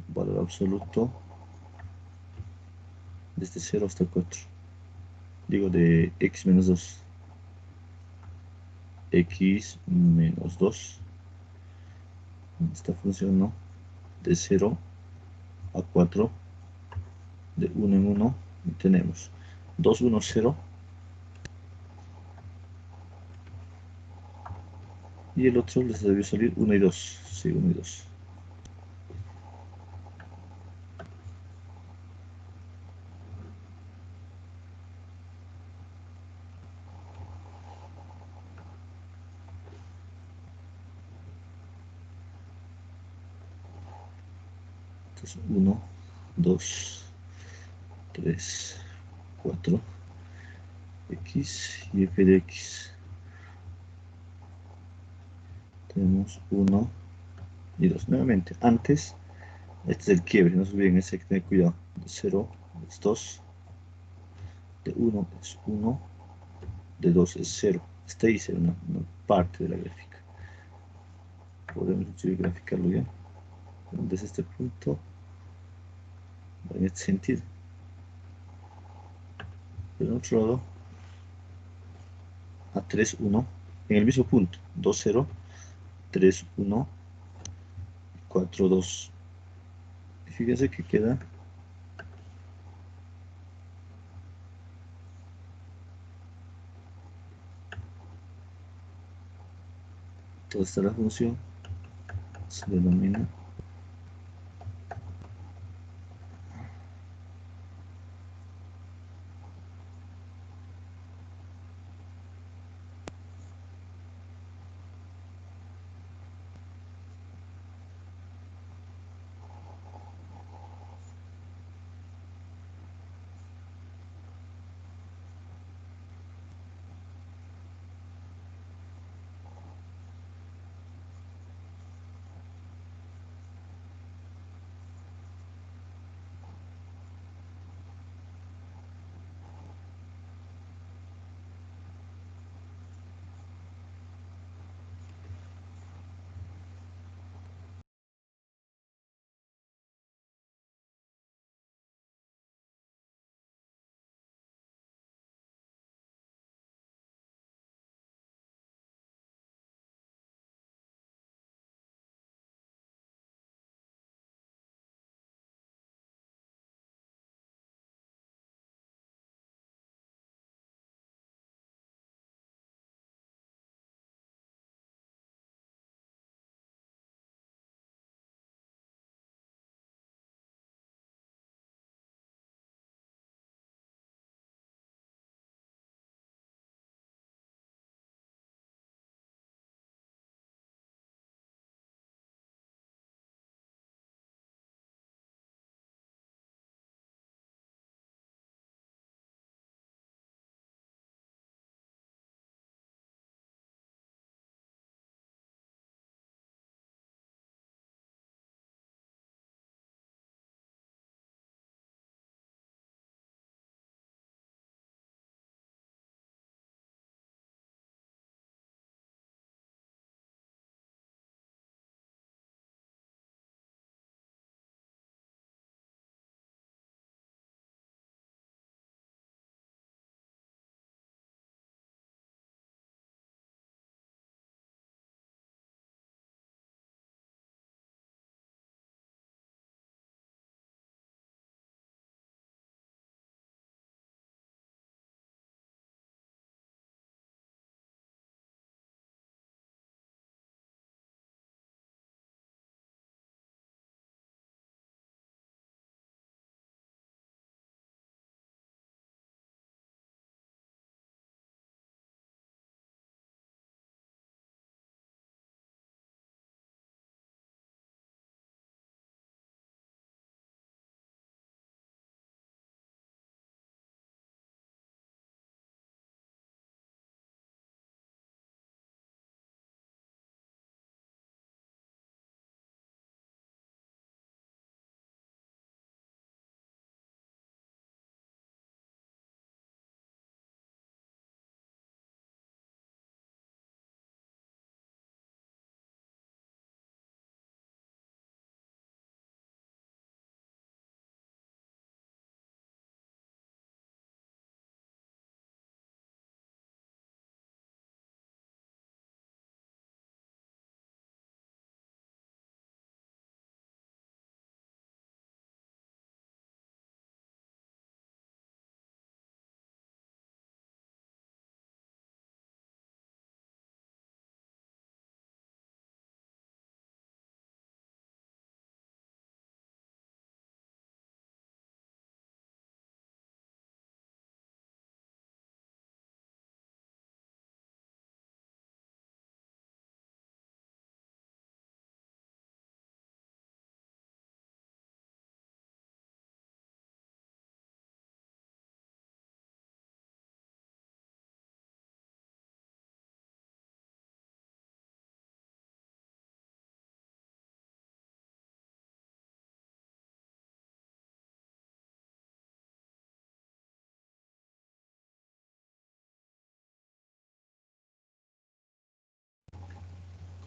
Valor absoluto desde 0 hasta 4. Digo de x menos 2. X menos 2. Esta función no. De 0 a 4. De 1 en 1. Y tenemos 2, 1, 0. Y el otro les debió salir 1 y 2. Sí, 1 y 2. Entonces 1, 2, 3, 4. X y f de x. Tenemos 1 y 2. Nuevamente, antes, este es el quiebre, no se olviden, ese hay que tener cuidado. De 0 es 2, de 1 es 1, de 2 es 0. Esta dice una parte de la gráfica. Podemos graficarlo bien. Desde este punto, en este sentido. Pero en otro lado, a 3, 1, en el mismo punto. 2, 0, 3, 1, 4, 2. Fíjense que queda toda esta la función. Se denomina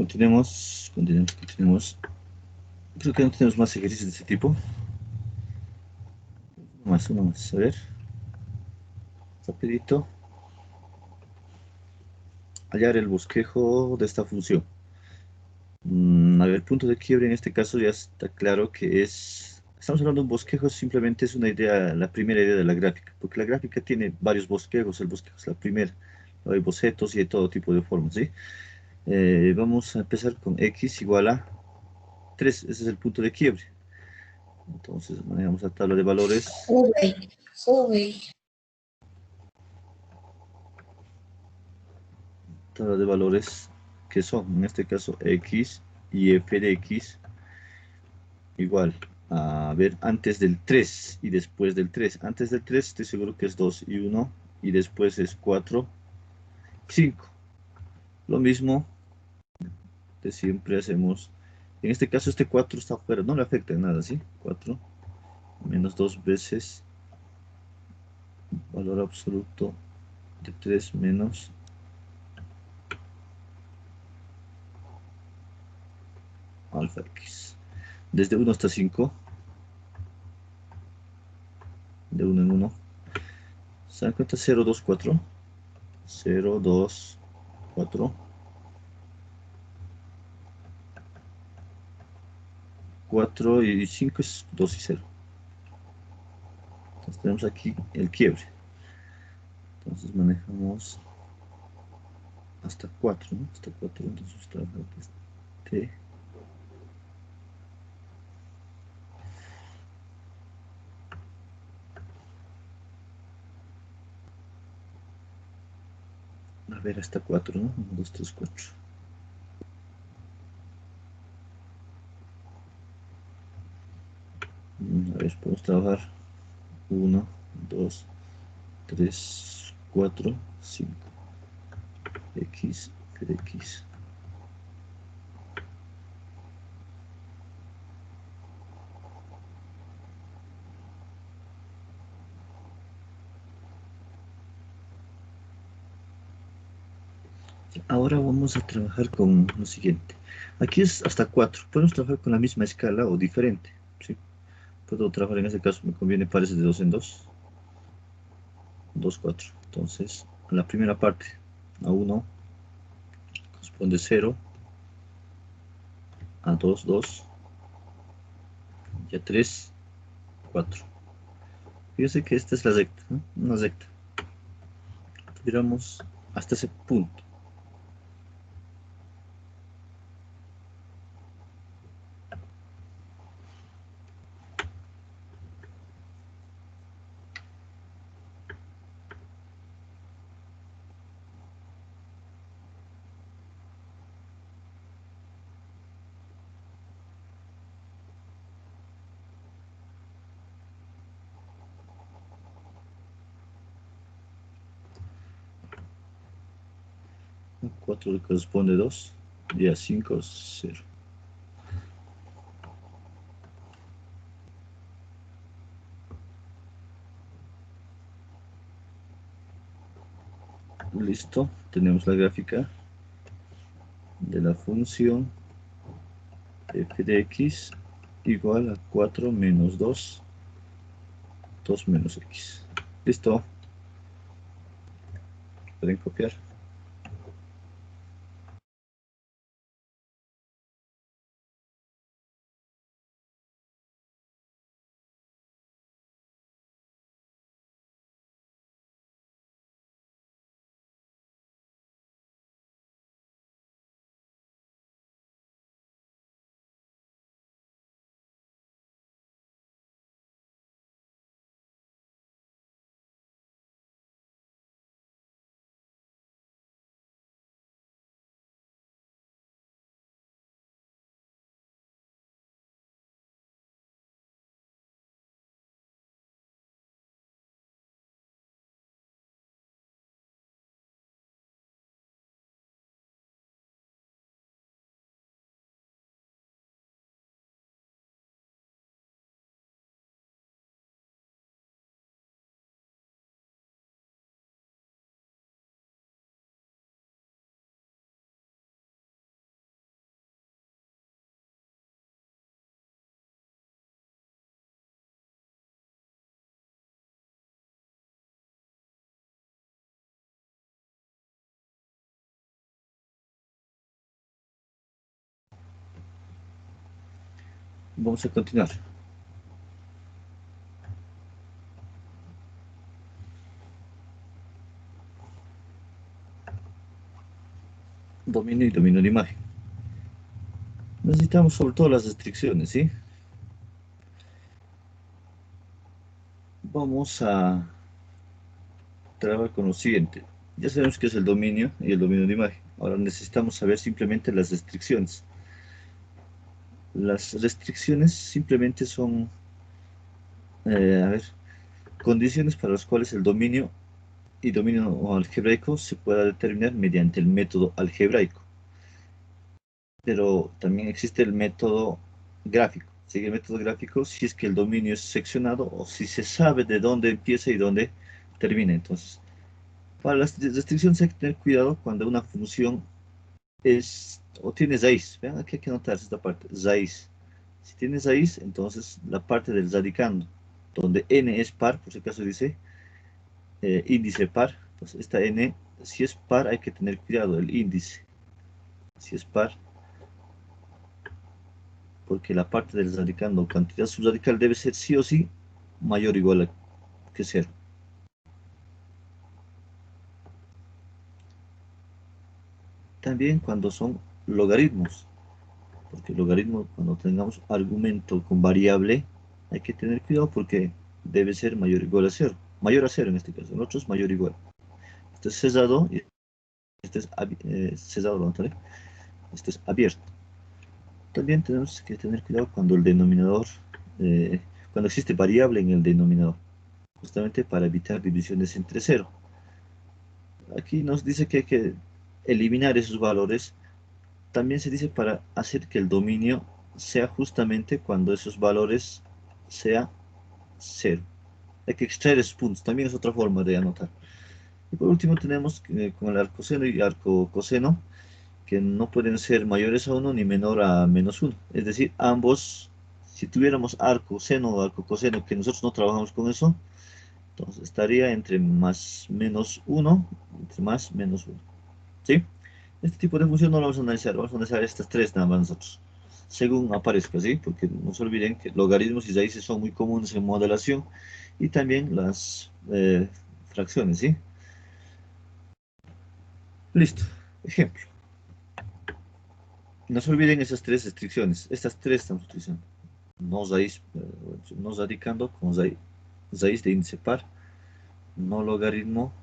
continuemos. Creo que no tenemos más ejercicios de este tipo. Uno más, a ver. Rapidito. Hallar el bosquejo de esta función. A ver, punto de quiebre en este caso ya está claro que estamos hablando de un bosquejo, simplemente es una idea, la primera idea de la gráfica, porque la gráfica tiene varios bosquejos, el bosquejo es la primera, hay bocetos y de todo tipo de formas, ¿sí? Vamos a empezar con x igual a 3, ese es el punto de quiebre. Entonces manejamos la tabla de valores. Tabla de valores que son, en este caso, x y f de x igual a ver antes del 3 y después del 3. Antes del 3 estoy seguro que es 2 y 1 y después es 4, 5. Lo mismo de siempre hacemos. En este caso este 4 está afuera, no le afecta en nada, ¿sí? 4 menos 2 veces valor absoluto de 3 menos alfa x. Desde 1 hasta 5, de 1 en 1. ¿Se dan cuenta? 0, 2, 4. 0, 2, 4. 4 y 5 es 2 y 0. Entonces tenemos aquí el quiebre. Entonces manejamos hasta 4, ¿no? Hasta 4, entonces trabajar T. A ver, hasta 4, ¿no? 1, 2, 3, 4. A ver, podemos trabajar 1, 2, 3, 4, 5. X, X. Ahora vamos a trabajar con lo siguiente. Aquí es hasta 4. Podemos trabajar con la misma escala o diferente, ¿sí? Puedo trabajar en este caso, me conviene pares de 2 en 2. 2, 4. Entonces, a la primera parte, a 1 corresponde 0, a 2, 2, y a 3, 4. Fíjense que esta es la recta, ¿no? Una recta. Tuviéramos hasta ese punto. A 4 le corresponde 2 y a 5, 0. Listo, tenemos la gráfica de la función f de x igual a 4 menos 2, 2 menos x. Listo, pueden copiar. Vamos a continuar. Dominio y dominio de imagen. Necesitamos sobre todo las restricciones, ¿sí? Vamos a trabajar con lo siguiente. Ya sabemos qué es el dominio y el dominio de imagen. Ahora necesitamos saber simplemente las restricciones. Las restricciones simplemente son, a ver, condiciones para las cuales el dominio y dominio algebraico se pueda determinar mediante el método algebraico. Pero también existe el método gráfico. Sigue el método gráfico si es que el dominio es seccionado o si se sabe de dónde empieza y dónde termina. Entonces, para las restricciones hay que tener cuidado cuando una función es o tiene raíz. Vean, aquí hay que anotar esta parte, raíz. Si tiene raíz, entonces la parte del radicando, donde n es par, por si acaso dice índice par, pues esta n, si es par hay que tener cuidado, el índice. Si es par, porque la parte del radicando, cantidad subradical, debe ser sí o sí mayor o igual que cero. También cuando son logaritmos, porque logaritmo, cuando tengamos argumento con variable, hay que tener cuidado porque debe ser mayor o igual a cero. Mayor a cero en este caso, en otros mayor o igual. Este es cerrado y este es cerrado, ¿no? Este es abierto. También tenemos que tener cuidado cuando el denominador, cuando existe variable en el denominador, justamente para evitar divisiones entre cero. Aquí nos dice que hay que eliminar esos valores. También se dice para hacer que el dominio sea justamente cuando esos valores sea cero. Hay que extraer esos puntos, también es otra forma de anotar. Y por último tenemos con el arcoseno y arcocoseno, que no pueden ser mayores a 1 ni menor a -1. Es decir, ambos, si tuviéramos arco seno o arco coseno, que nosotros no trabajamos con eso, entonces estaría entre más menos 1, entre más menos 1. ¿Sí? Este tipo de función no lo vamos a analizar estas tres nada más nosotros, según aparezca, ¿sí? Porque no se olviden que logaritmos y raíces son muy comunes en modelación y también las fracciones, ¿sí? Listo. Ejemplo. No se olviden esas tres restricciones. Estas tres estamos utilizando. No raíz, no radicando con raíz de índice par, no logaritmo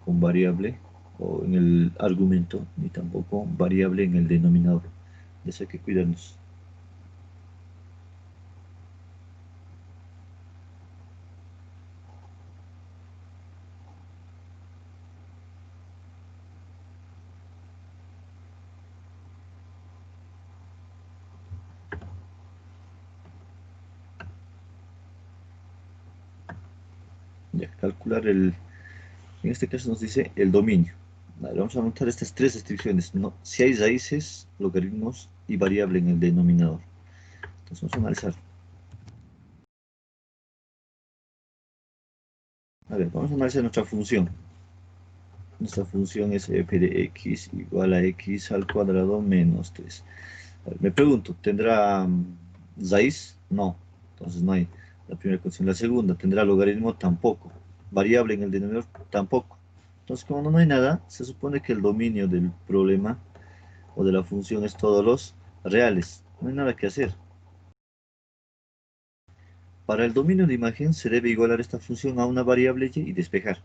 con variable o en el argumento, ni tampoco variable en el denominador. De eso hay que cuidarnos. Ya, calcular en este caso nos dice el dominio. Vale, vamos a anotar estas tres restricciones. No, si hay raíces, logaritmos y variable en el denominador. Entonces vamos a analizar. A ver, vamos a analizar nuestra función. Nuestra función es f de x igual a x al cuadrado menos 3. A ver, me pregunto, ¿tendrá raíz? No. Entonces no hay. La primera condición. La segunda, ¿tendrá logaritmo? Tampoco. Variable en el denominador? Tampoco. Entonces, como no hay nada, se supone que el dominio del problema o de la función es todos los reales. No hay nada que hacer. Para el dominio de imagen se debe igualar esta función a una variable y despejar.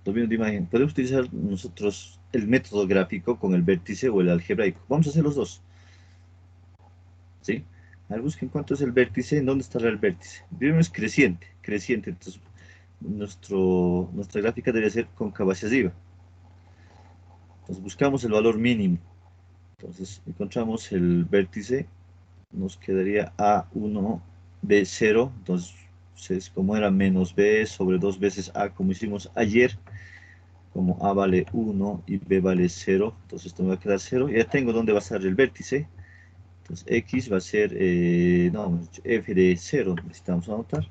Dominio de imagen. Podemos utilizar nosotros el método gráfico con el vértice o el algebraico. Vamos a hacer los dos. ¿Sí? A ver, busquen cuánto es el vértice, en dónde estará el vértice. Primero es creciente, creciente, entonces nuestra gráfica debe ser cóncava hacia arriba. Entonces buscamos el valor mínimo. Entonces encontramos el vértice, nos quedaría A1, B0, entonces como era menos B sobre 2 veces A, como hicimos ayer, como A vale 1 y B vale 0, entonces esto me va a quedar 0, ya tengo dónde va a estar el vértice, entonces X va a ser, no, F de 0, necesitamos anotar.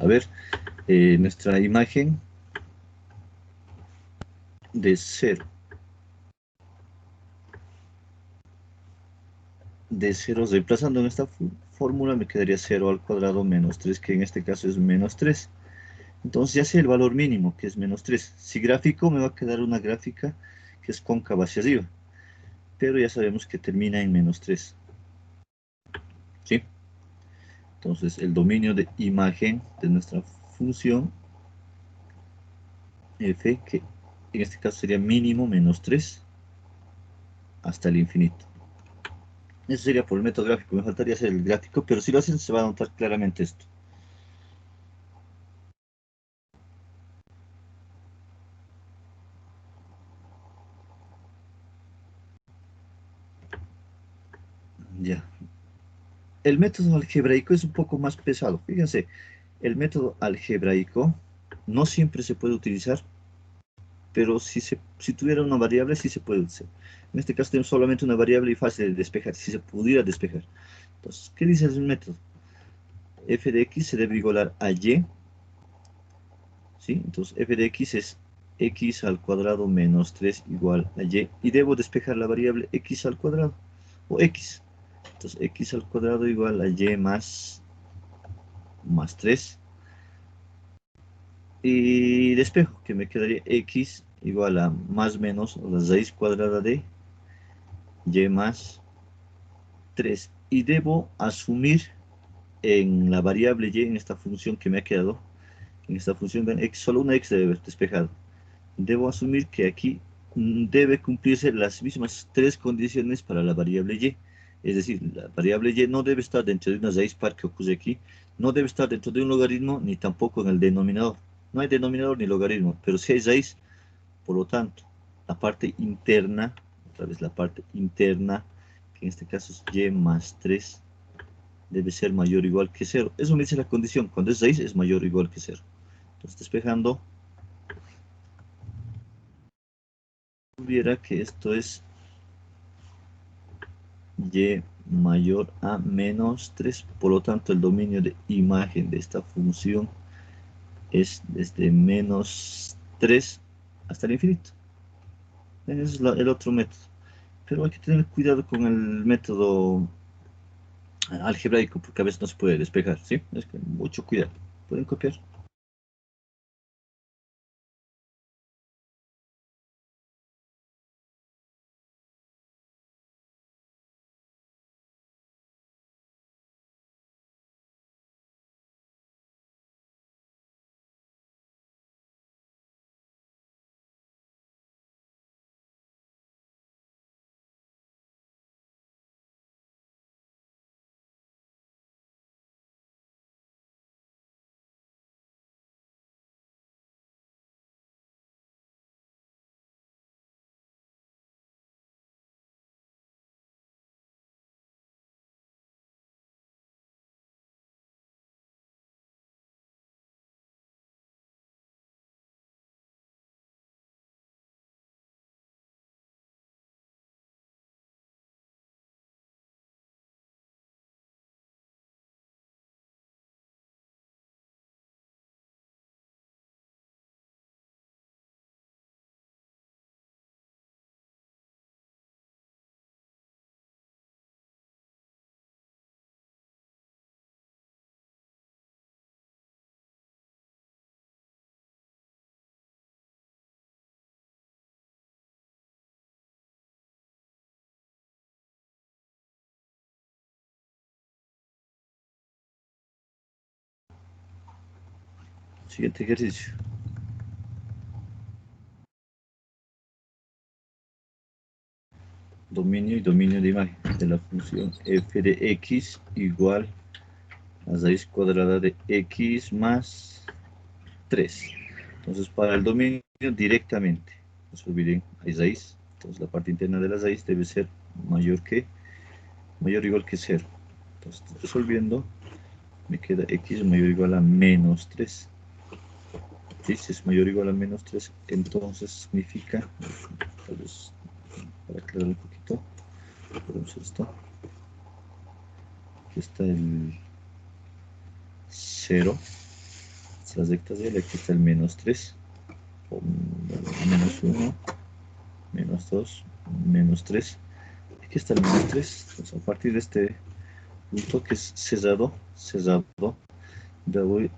A ver, nuestra imagen de 0. De 0, reemplazando en esta fórmula me quedaría 0 al cuadrado menos 3, que en este caso es menos 3. Entonces ya sé el valor mínimo, que es menos 3. Si gráfico, me va a quedar una gráfica que es cóncava hacia arriba, pero ya sabemos que termina en menos 3. ¿Sí? Entonces el dominio de imagen de nuestra función f, que en este caso sería mínimo menos 3 hasta el infinito. Eso sería por el método gráfico, me faltaría hacer el gráfico, pero si lo hacen se va a notar claramente esto. Ya. El método algebraico es un poco más pesado. Fíjense, el método algebraico no siempre se puede utilizar, pero si tuviera una variable sí se puede usar. En este caso tenemos solamente una variable y fácil de despejar, si se pudiera despejar. Entonces, ¿qué dice el método? F de x se debe igualar a y, ¿sí? Entonces f de x es x al cuadrado menos 3 igual a y debo despejar la variable x al cuadrado, o x. Entonces x al cuadrado igual a y más 3, y despejo, que me quedaría x igual a más menos la raíz cuadrada de y más 3. Y debo asumir en la variable y, en esta función que me ha quedado, en esta función de x, solo una x debe haber despejado. Debo asumir que aquí debe cumplirse las mismas tres condiciones para la variable y. Es decir, la variable y no debe estar dentro de una raíz par que ocurre aquí, no debe estar dentro de un logaritmo, ni tampoco en el denominador. No hay denominador ni logaritmo, pero si hay raíz. Por lo tanto, la parte interna, otra vez la parte interna, que en este caso es y más 3, debe ser mayor o igual que 0. Eso me dice la condición, cuando es raíz es mayor o igual que 0. Entonces, despejando, hubiera que esto es y mayor a menos 3. Por lo tanto, el dominio de imagen de esta función es desde menos 3 hasta el infinito. Ese es el otro método. Pero hay que tener cuidado con el método algebraico, porque a veces no se puede despejar, ¿sí? Es que mucho cuidado. Pueden copiar. Siguiente ejercicio. Dominio y dominio de imagen de la función f de x igual a raíz cuadrada de x más 3. Entonces, para el dominio directamente, no se olviden, hay raíz. Entonces, la parte interna de la raíz debe ser mayor o igual que 0. Entonces, resolviendo, me queda x mayor o igual a menos 3. ¿Sí? Si es mayor o igual a menos 3, entonces significa, tal vez para aclarar un poquito, ponemos esto. Aquí está el 0, estas rectas de él, aquí está el menos 3, o menos 1, menos 2, menos 3. Aquí está el menos 3. Entonces, a partir de este punto que es cerrado, ya voy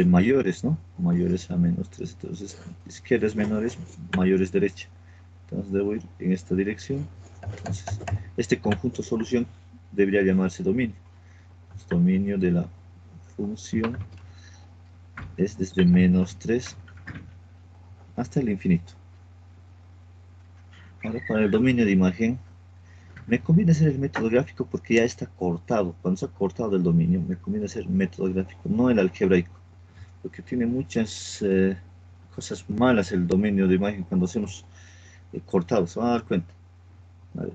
mayores, ¿no? Mayores a menos 3. Entonces, izquierdas menores, mayores derecha. Entonces, debo ir en esta dirección. Entonces, este conjunto solución debería llamarse dominio. Pues, dominio de la función es desde menos 3 hasta el infinito. Ahora, para el dominio de imagen, me conviene hacer el método gráfico porque ya está cortado. Cuando está cortado el dominio, me conviene hacer el método gráfico, no el algebraico, porque tiene muchas cosas malas el dominio de imagen cuando hacemos cortado. Se van a dar cuenta. A ver,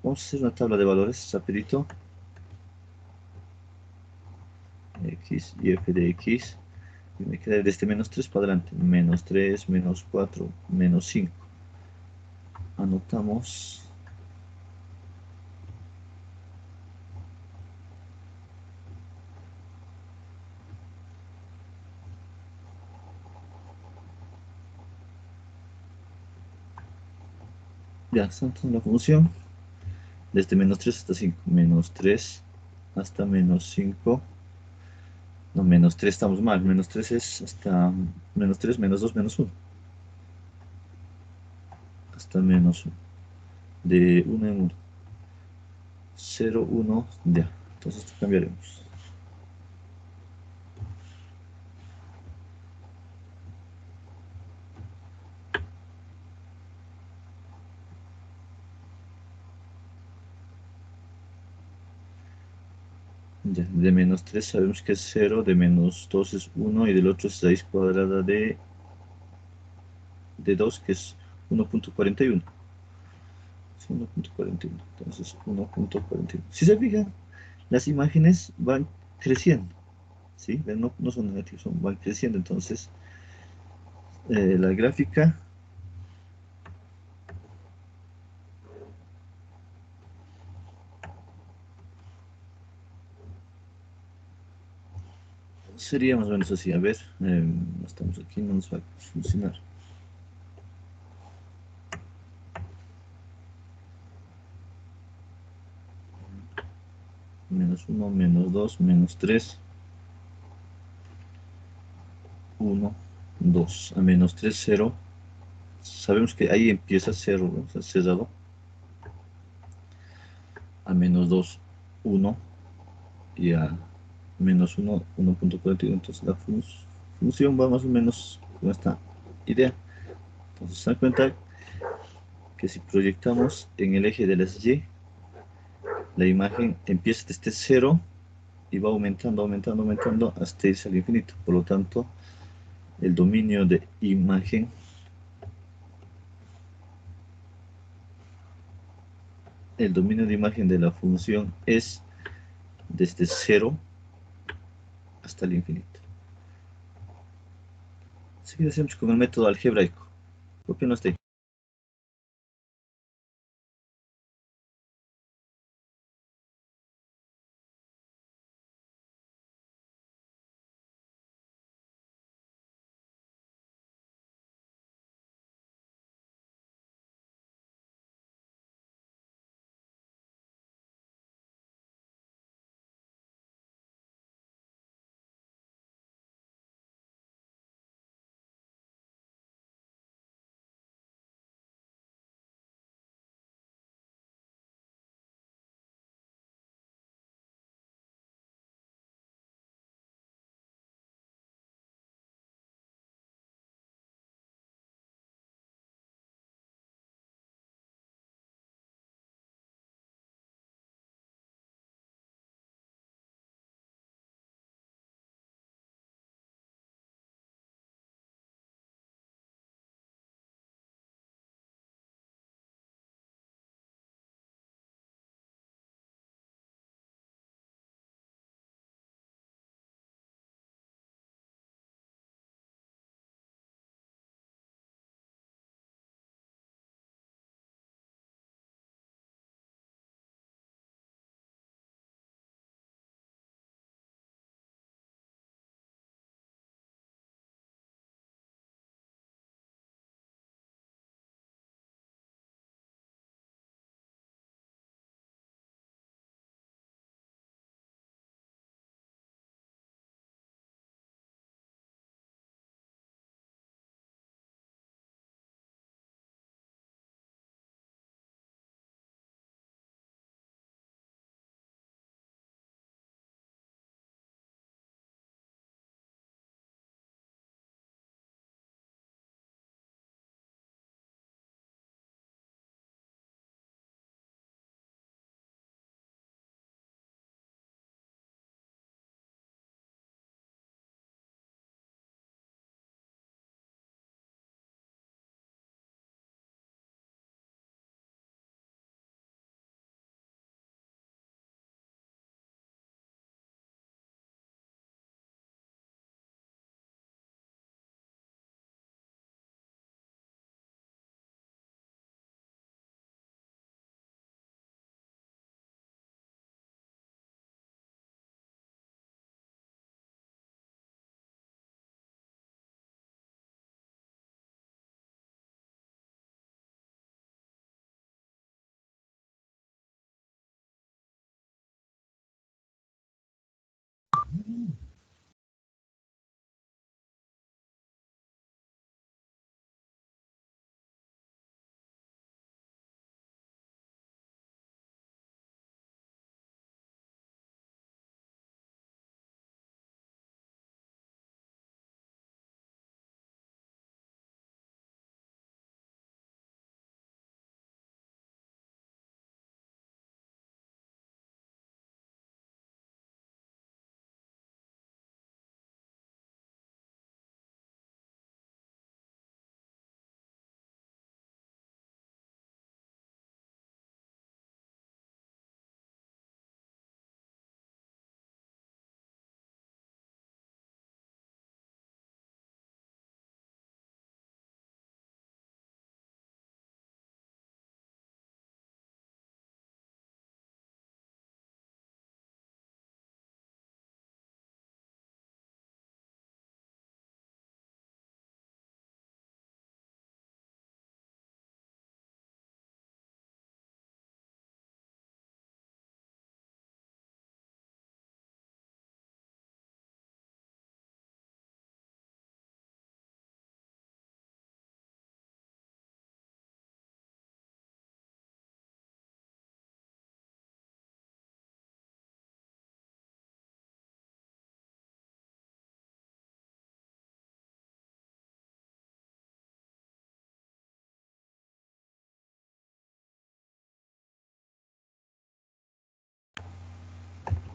vamos a hacer una tabla de valores rapidito. X y f de x. Y me queda desde menos 3 para adelante. Menos 3, menos 4, menos 5. Anotamos. Ya, está la función. Desde menos 3 hasta 5. Menos 3 hasta menos 5. No, menos 3 estamos mal. Menos 3 es hasta menos 3, menos 2, menos 1. Hasta menos 1. De 1 en 1. 0, 1, ya. Entonces esto cambiaremos. Ya, de menos 3 sabemos que es 0, de menos 2 es 1 y del otro es raíz cuadrada de 2 que es 1.41. 1.41. Entonces 1.41. Si se fijan, las imágenes van creciendo. ¿Sí? No, no son negativos, van creciendo. Entonces la gráfica sería más o menos así. A ver, estamos aquí, no nos va a funcionar. Menos 1, menos 2, menos 3, 1, 2. A menos 3, 0. Sabemos que ahí empieza 0, ¿no? O sea, cerrado. A menos 2, 1. Y a menos 1, 1.41. Entonces la función va más o menos con esta idea. Entonces se dan cuenta que si proyectamos en el eje de las Y, la imagen empieza desde 0 y va aumentando, aumentando, aumentando hasta irse al infinito. Por lo tanto, el dominio de imagen de la función es desde 0 hasta el infinito. Así que hacemos con el método algebraico. Copien los textos.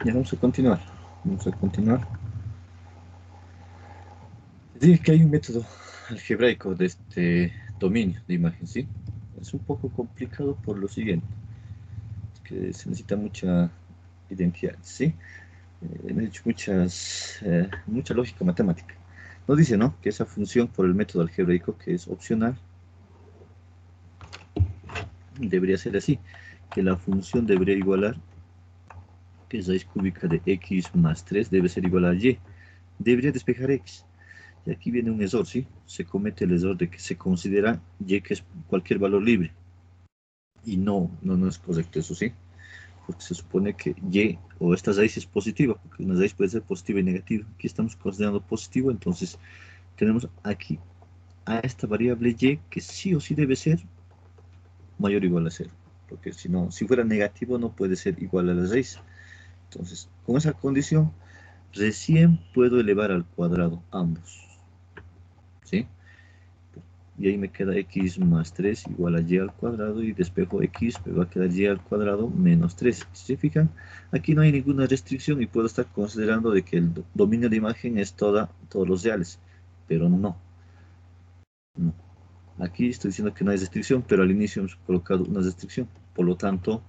Ya vamos a continuar. Vamos a continuar. Dije que hay un método algebraico de este dominio de imagen, ¿sí? Es un poco complicado por lo siguiente, es que se necesita mucha identidad, ¿sí? He hecho mucha lógica matemática. Nos dice, ¿no?, que esa función por el método algebraico, que es opcional, debería ser así, que la función debería igualar, que es raíz cúbica de x más 3 debe ser igual a y. Debería despejar x. Y aquí viene un error, ¿sí? Se comete el error de que se considera y que es cualquier valor libre. Y no es correcto eso, ¿sí? Porque se supone que y o esta raíz es positiva, porque una raíz puede ser positiva y negativa. Aquí estamos considerando positivo, entonces tenemos aquí a esta variable y que sí o sí debe ser mayor o igual a 0. Porque si no, si fuera negativo no puede ser igual a la raíz. Entonces, con esa condición, recién puedo elevar al cuadrado ambos, ¿sí? Y ahí me queda x más 3 igual a y al cuadrado, y despejo x, me va a quedar y al cuadrado menos 3. Si se fijan, aquí no hay ninguna restricción y puedo estar considerando de que el dominio de imagen es todos los reales, pero no. Aquí estoy diciendo que no hay restricción, pero al inicio hemos colocado una restricción. Por lo tanto,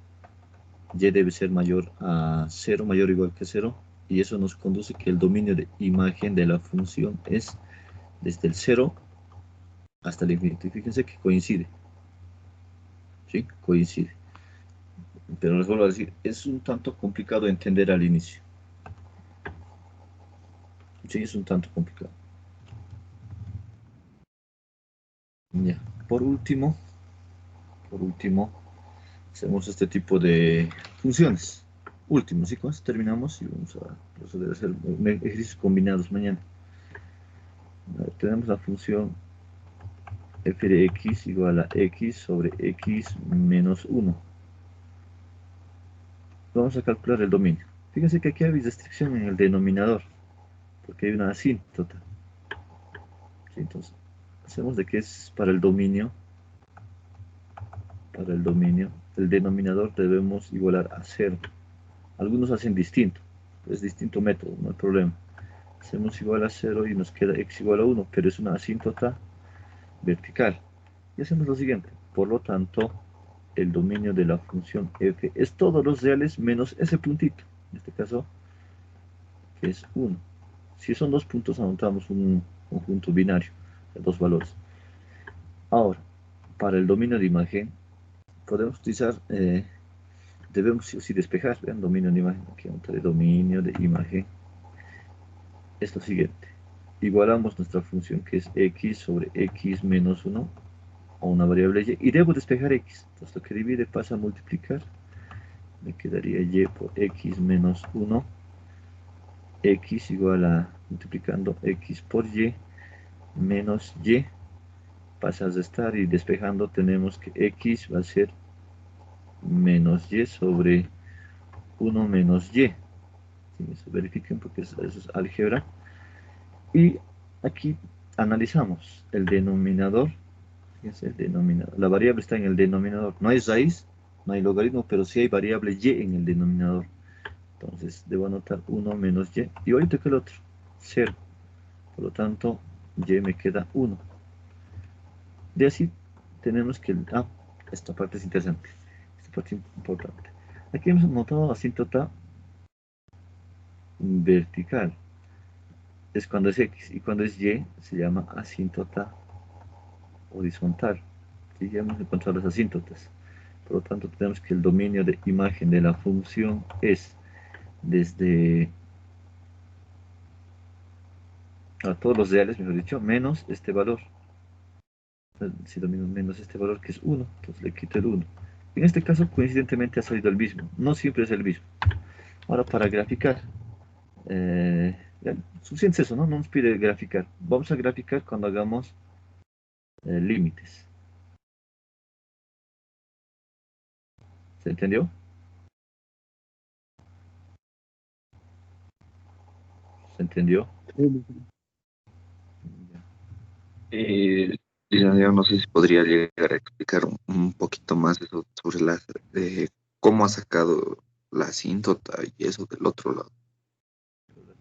y debe ser mayor a 0, mayor o igual que 0, y eso nos conduce que el dominio de imagen de la función es desde el 0 hasta el infinito. Y fíjense que coincide, ¿sí? Coincide. Pero les vuelvo a decir, es un tanto complicado de entender al inicio. Sí, es un tanto complicado. Ya. Por último, hacemos este tipo de funciones. Último, ¿sí? Con esto terminamos y vamos a proceder a hacer ejercicios combinados mañana. Tenemos la función f de x igual a x sobre x menos 1. Vamos a calcular el dominio. Fíjense que aquí hay restricción en el denominador, porque hay una asíntota. ¿Sí? Entonces, hacemos de que es para el dominio, el denominador debemos igualar a 0. Algunos hacen distinto, es distinto método, no hay problema. Hacemos igual a 0 y nos queda x igual a 1, pero es una asíntota vertical. Y hacemos lo siguiente, por lo tanto, el dominio de la función f es todos los reales menos ese puntito, en este caso, que es 1. Si son dos puntos, anotamos un conjunto binario de dos valores. Ahora, para el dominio de imagen, podemos utilizar, debemos sí o sí despejar, vean, dominio de imagen, aquí anotaré dominio de imagen, es lo siguiente. Igualamos nuestra función que es x sobre x menos 1 a una variable y debo despejar x. Entonces lo que divide pasa a multiplicar. Me quedaría y por x menos 1, x igual a, multiplicando x por y, menos y, pasa a restar y despejando tenemos que x va a ser menos y sobre 1 menos y. ¿Sí? Eso verifiquen porque eso es álgebra. Y aquí analizamos el denominador. Fíjense, el denominador. La variable está en el denominador. No hay raíz, no hay logaritmo, pero sí hay variable y en el denominador. Entonces debo anotar 1 menos y. Y ahorita que el otro, 0. Por lo tanto, y me queda 1. De así tenemos que... esta parte es interesante. Esta parte es importante. Aquí hemos notado asíntota vertical. Es cuando es x, y cuando es y se llama asíntota horizontal. Y ya hemos encontrado las asíntotas. Por lo tanto, tenemos que el dominio de imagen de la función es desde a todos los reales, mejor dicho, menos este valor. Si domino menos este valor que es 1, entonces le quito el 1. En este caso, coincidentemente ha salido el mismo. No siempre es el mismo. Ahora, para graficar, suficiente eso, ¿no? No nos pide graficar. Vamos a graficar cuando hagamos límites. ¿Se entendió? ¿Se entendió? Eh, yo no sé si podría llegar a explicar un poquito más eso sobre cómo ha sacado. la asíntota y eso del otro lado.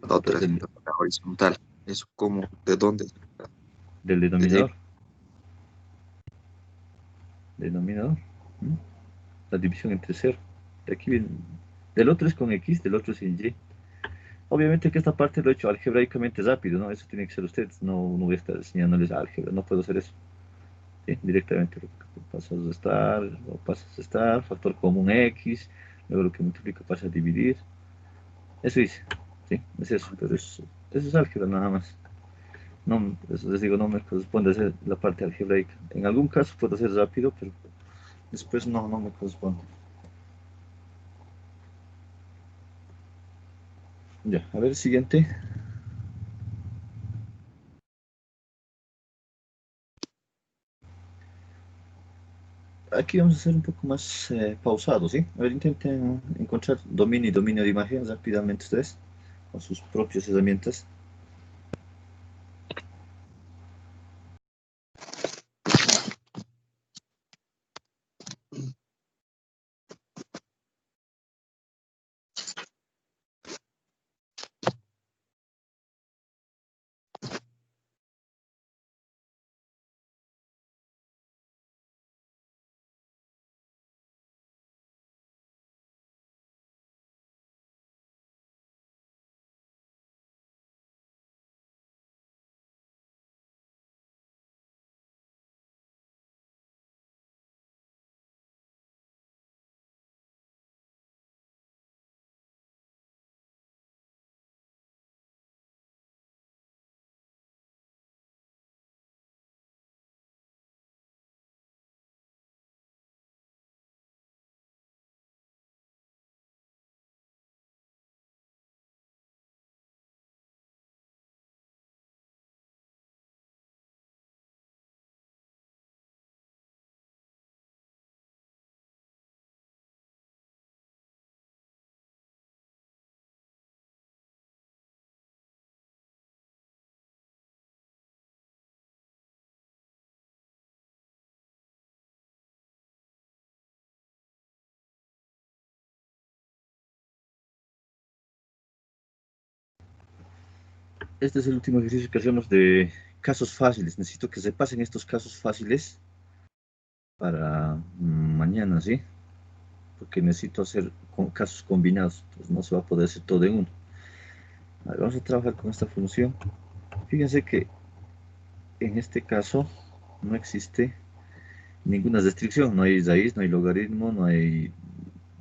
La otra Del, asíntota horizontal. Eso como, ¿de dónde? del Desde denominador. Denominador. ¿Mm? La división entre 0. De aquí viene, del otro es con X, del otro es en Y. Obviamente que esta parte lo he hecho algebraicamente rápido, ¿no? Eso tiene que ser ustedes, no voy a estar enseñándoles álgebra, no puedo hacer eso. ¿Sí? Directamente lo que pasa a restar, lo pasas a restar, factor común X, luego lo que multiplica pasa a dividir. Eso hice, ¿sí? Es eso, pero eso es álgebra nada más. No, eso les digo, no me corresponde hacer la parte algebraica. En algún caso puedo hacer rápido, pero después no me corresponde. Ya, a ver, siguiente. Aquí vamos a ser un poco más pausados, ¿sí? A ver, intenten encontrar dominio y dominio de imagen rápidamente ustedes, con sus propias herramientas. Este es el último ejercicio que hacemos de casos fáciles. Necesito que se pasen estos casos fáciles para mañana, ¿sí? Porque necesito hacer casos combinados, entonces no se va a poder hacer todo en uno. A ver, vamos a trabajar con esta función. Fíjense que en este caso no existe ninguna restricción, no hay raíz, no hay logaritmo, no hay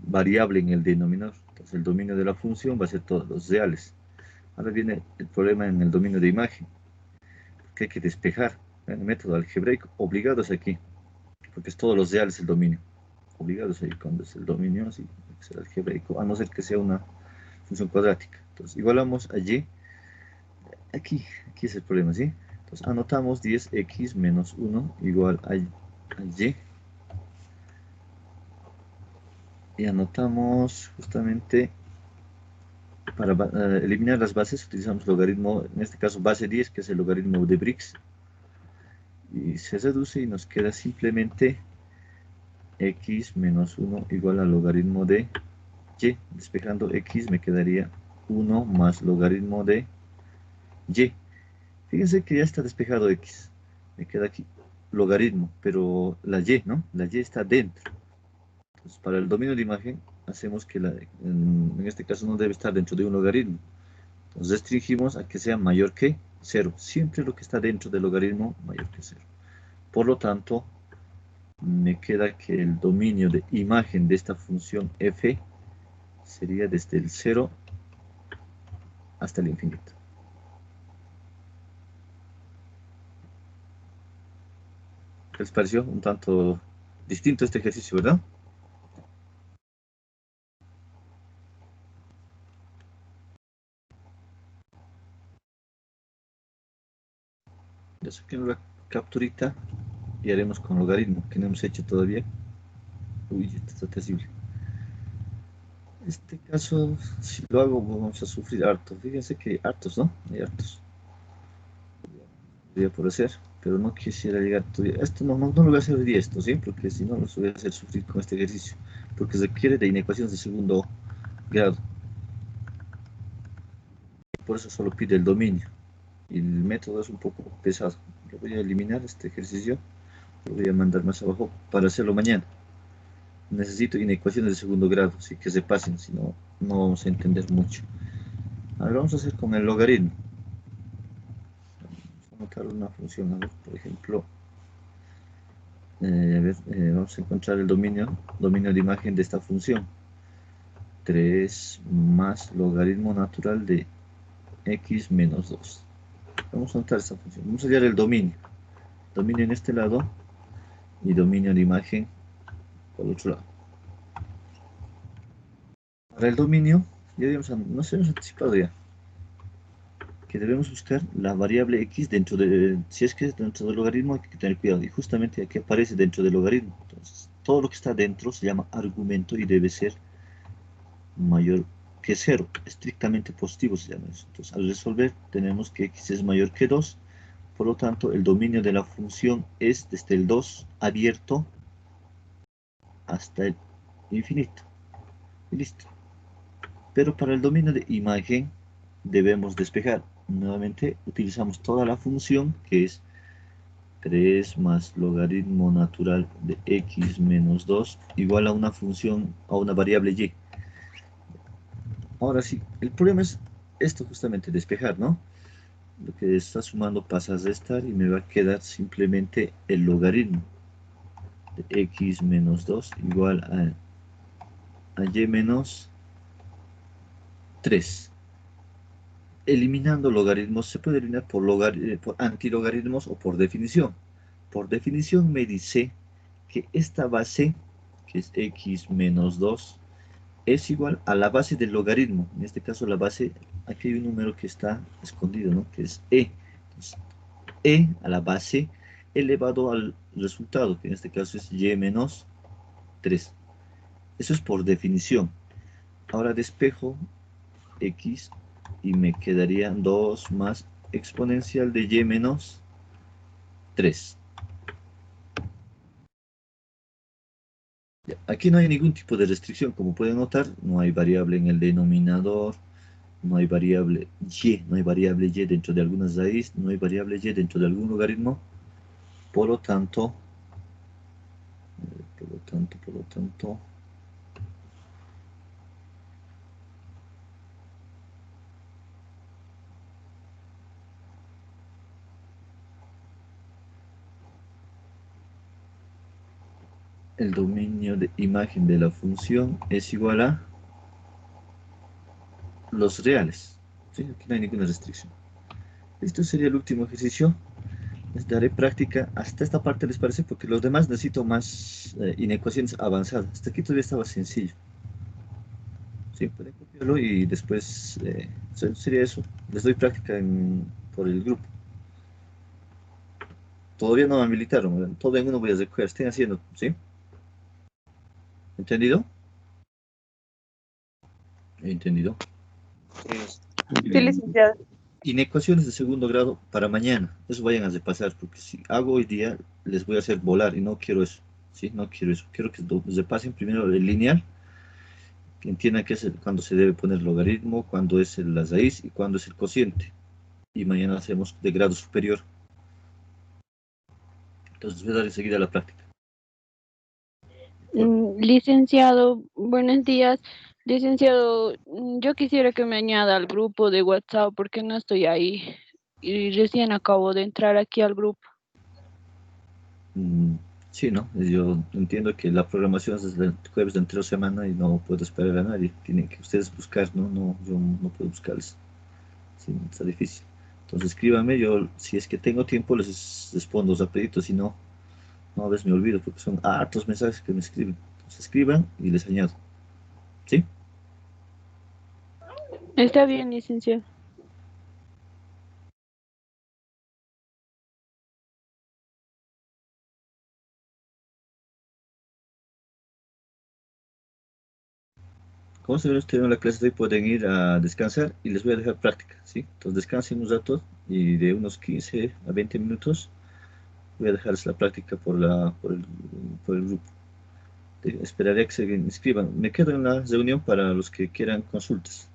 variable en el denominador. Entonces el dominio de la función va a ser todos los reales. Ahora viene el problema en el dominio de imagen, que hay que despejar. El método algebraico, obligados aquí, porque es todos los reales el dominio. Obligados ahí cuando es el dominio, así, es el algebraico, a no ser que sea una función cuadrática. Entonces igualamos a y, aquí es el problema, ¿sí? Entonces anotamos 10x menos 1 igual a y, y anotamos justamente para eliminar las bases utilizamos logaritmo, en este caso base 10, que es el logaritmo de Briggs, y se reduce y nos queda simplemente x menos 1 igual al logaritmo de y. Despejando x me quedaría 1 más logaritmo de y. Fíjense que ya está despejado x, me queda aquí logaritmo, pero la y, ¿no? La y está dentro. Entonces, para el dominio de imagen, hacemos que en este caso no debe estar dentro de un logaritmo. Nos restringimos a que sea mayor que 0. Siempre lo que está dentro del logaritmo mayor que 0. Por lo tanto, me queda que el dominio de imagen de esta función f sería desde el 0 hasta el infinito. ¿Qué les pareció? Un tanto distinto este ejercicio, ¿verdad? Ya saqué la capturita y haremos con logaritmo, que no hemos hecho todavía. Uy, esto está terrible. Este caso, si lo hago, vamos a sufrir harto. Fíjense que hay hartos, ¿no? Hay hartos. Podría por hacer, pero no quisiera llegar todavía. Esto no lo voy a hacer hoy día, esto, ¿sí? Porque si no, los voy a hacer sufrir con este ejercicio. Porque requiere de inecuaciones de segundo grado. Por eso solo pide el dominio. Y el método es un poco pesado. Lo voy a eliminar este ejercicio. Lo voy a mandar más abajo para hacerlo mañana. Necesito inecuaciones de segundo grado, así que se pasen, si no, no vamos a entender mucho. A ver, vamos a hacer con el logaritmo. Vamos a anotar una función, a ver, por ejemplo, vamos a encontrar el dominio de imagen de esta función. 3 más logaritmo natural de x menos 2. Vamos a anotar esta función. Vamos a hallar el dominio. Dominio en este lado y dominio de imagen por el otro lado. Para el dominio, ya nos hemos anticipado ya que debemos buscar la variable x dentro de, si es que es dentro del logaritmo hay que tener cuidado, y justamente aquí aparece dentro del logaritmo. Entonces, todo lo que está dentro se llama argumento y debe ser mayor que 0, estrictamente positivo se llama eso. Entonces, al resolver tenemos que x es mayor que 2, por lo tanto el dominio de la función es desde el 2 abierto hasta el infinito, y listo. Pero para el dominio de imagen debemos despejar. Nuevamente utilizamos toda la función que es 3 más logaritmo natural de x menos 2 igual a una función, a una variable y. Ahora sí, el problema es esto justamente, despejar, ¿no? Lo que está sumando pasa a restar y me va a quedar simplemente el logaritmo de x menos 2 igual a y menos 3. Eliminando logaritmos, se puede eliminar por antilogaritmos o por definición. Por definición me dice que esta base, que es x menos 2, es igual a la base del logaritmo. En este caso la base, aquí hay un número que está escondido, ¿no? Que es e. Entonces, e a la base elevado al resultado, que en este caso es y menos 3. Eso es por definición. Ahora despejo x y me quedaría 2 más exponencial de y menos 3. Aquí no hay ningún tipo de restricción, como pueden notar, no hay variable en el denominador, no hay variable y dentro de alguna raíz, no hay variable y dentro de algún logaritmo, por lo tanto, por lo tanto, el dominio de imagen de la función es igual a los reales. ¿Sí? Aquí no hay ninguna restricción. Esto sería el último ejercicio. Les daré práctica hasta esta parte, ¿les parece? Porque los demás necesito más inecuaciones avanzadas. Hasta aquí todavía estaba sencillo. Sí, pueden copiarlo y después sería eso. Les doy práctica por el grupo. Todavía no me habilitaron, ¿verdad? Todo en uno voy a recoger. Estén haciendo, ¿sí? ¿Entendido? Entendido. Sí, licenciado. Inecuaciones de segundo grado para mañana. Eso vayan a repasar, porque si hago hoy día, les voy a hacer volar y no quiero eso. ¿Sí? No quiero eso. Quiero que repasen primero el lineal, que entiendan qué es cuándo se debe poner logaritmo, cuándo es la raíz y cuándo es el cociente. Y mañana hacemos de grado superior. Entonces voy a dar enseguida la práctica. Licenciado, buenos días. Licenciado, yo quisiera que me añada al grupo de WhatsApp porque no estoy ahí y recién acabo de entrar aquí al grupo. Sí, ¿no? Yo entiendo que la programación es desde el jueves de anterior semana y no puedo esperar a nadie. Tienen que ustedes buscar, ¿no? No, yo no puedo buscarles. Sí, está difícil. Entonces escríbanme, yo si es que tengo tiempo les respondo rapidito, si no, no a veces me olvido porque son hartos mensajes que me escriben. Entonces escriban y les añado. ¿Sí? Está bien, licenciado. Como se ven ustedes en la clase de hoy, pueden ir a descansar y les voy a dejar práctica, ¿sí? Entonces descansen un rato y de unos 15 a 20 minutos voy a dejarles la práctica por el grupo. Esperaré a que se inscriban. Me quedo en la reunión para los que quieran consultas.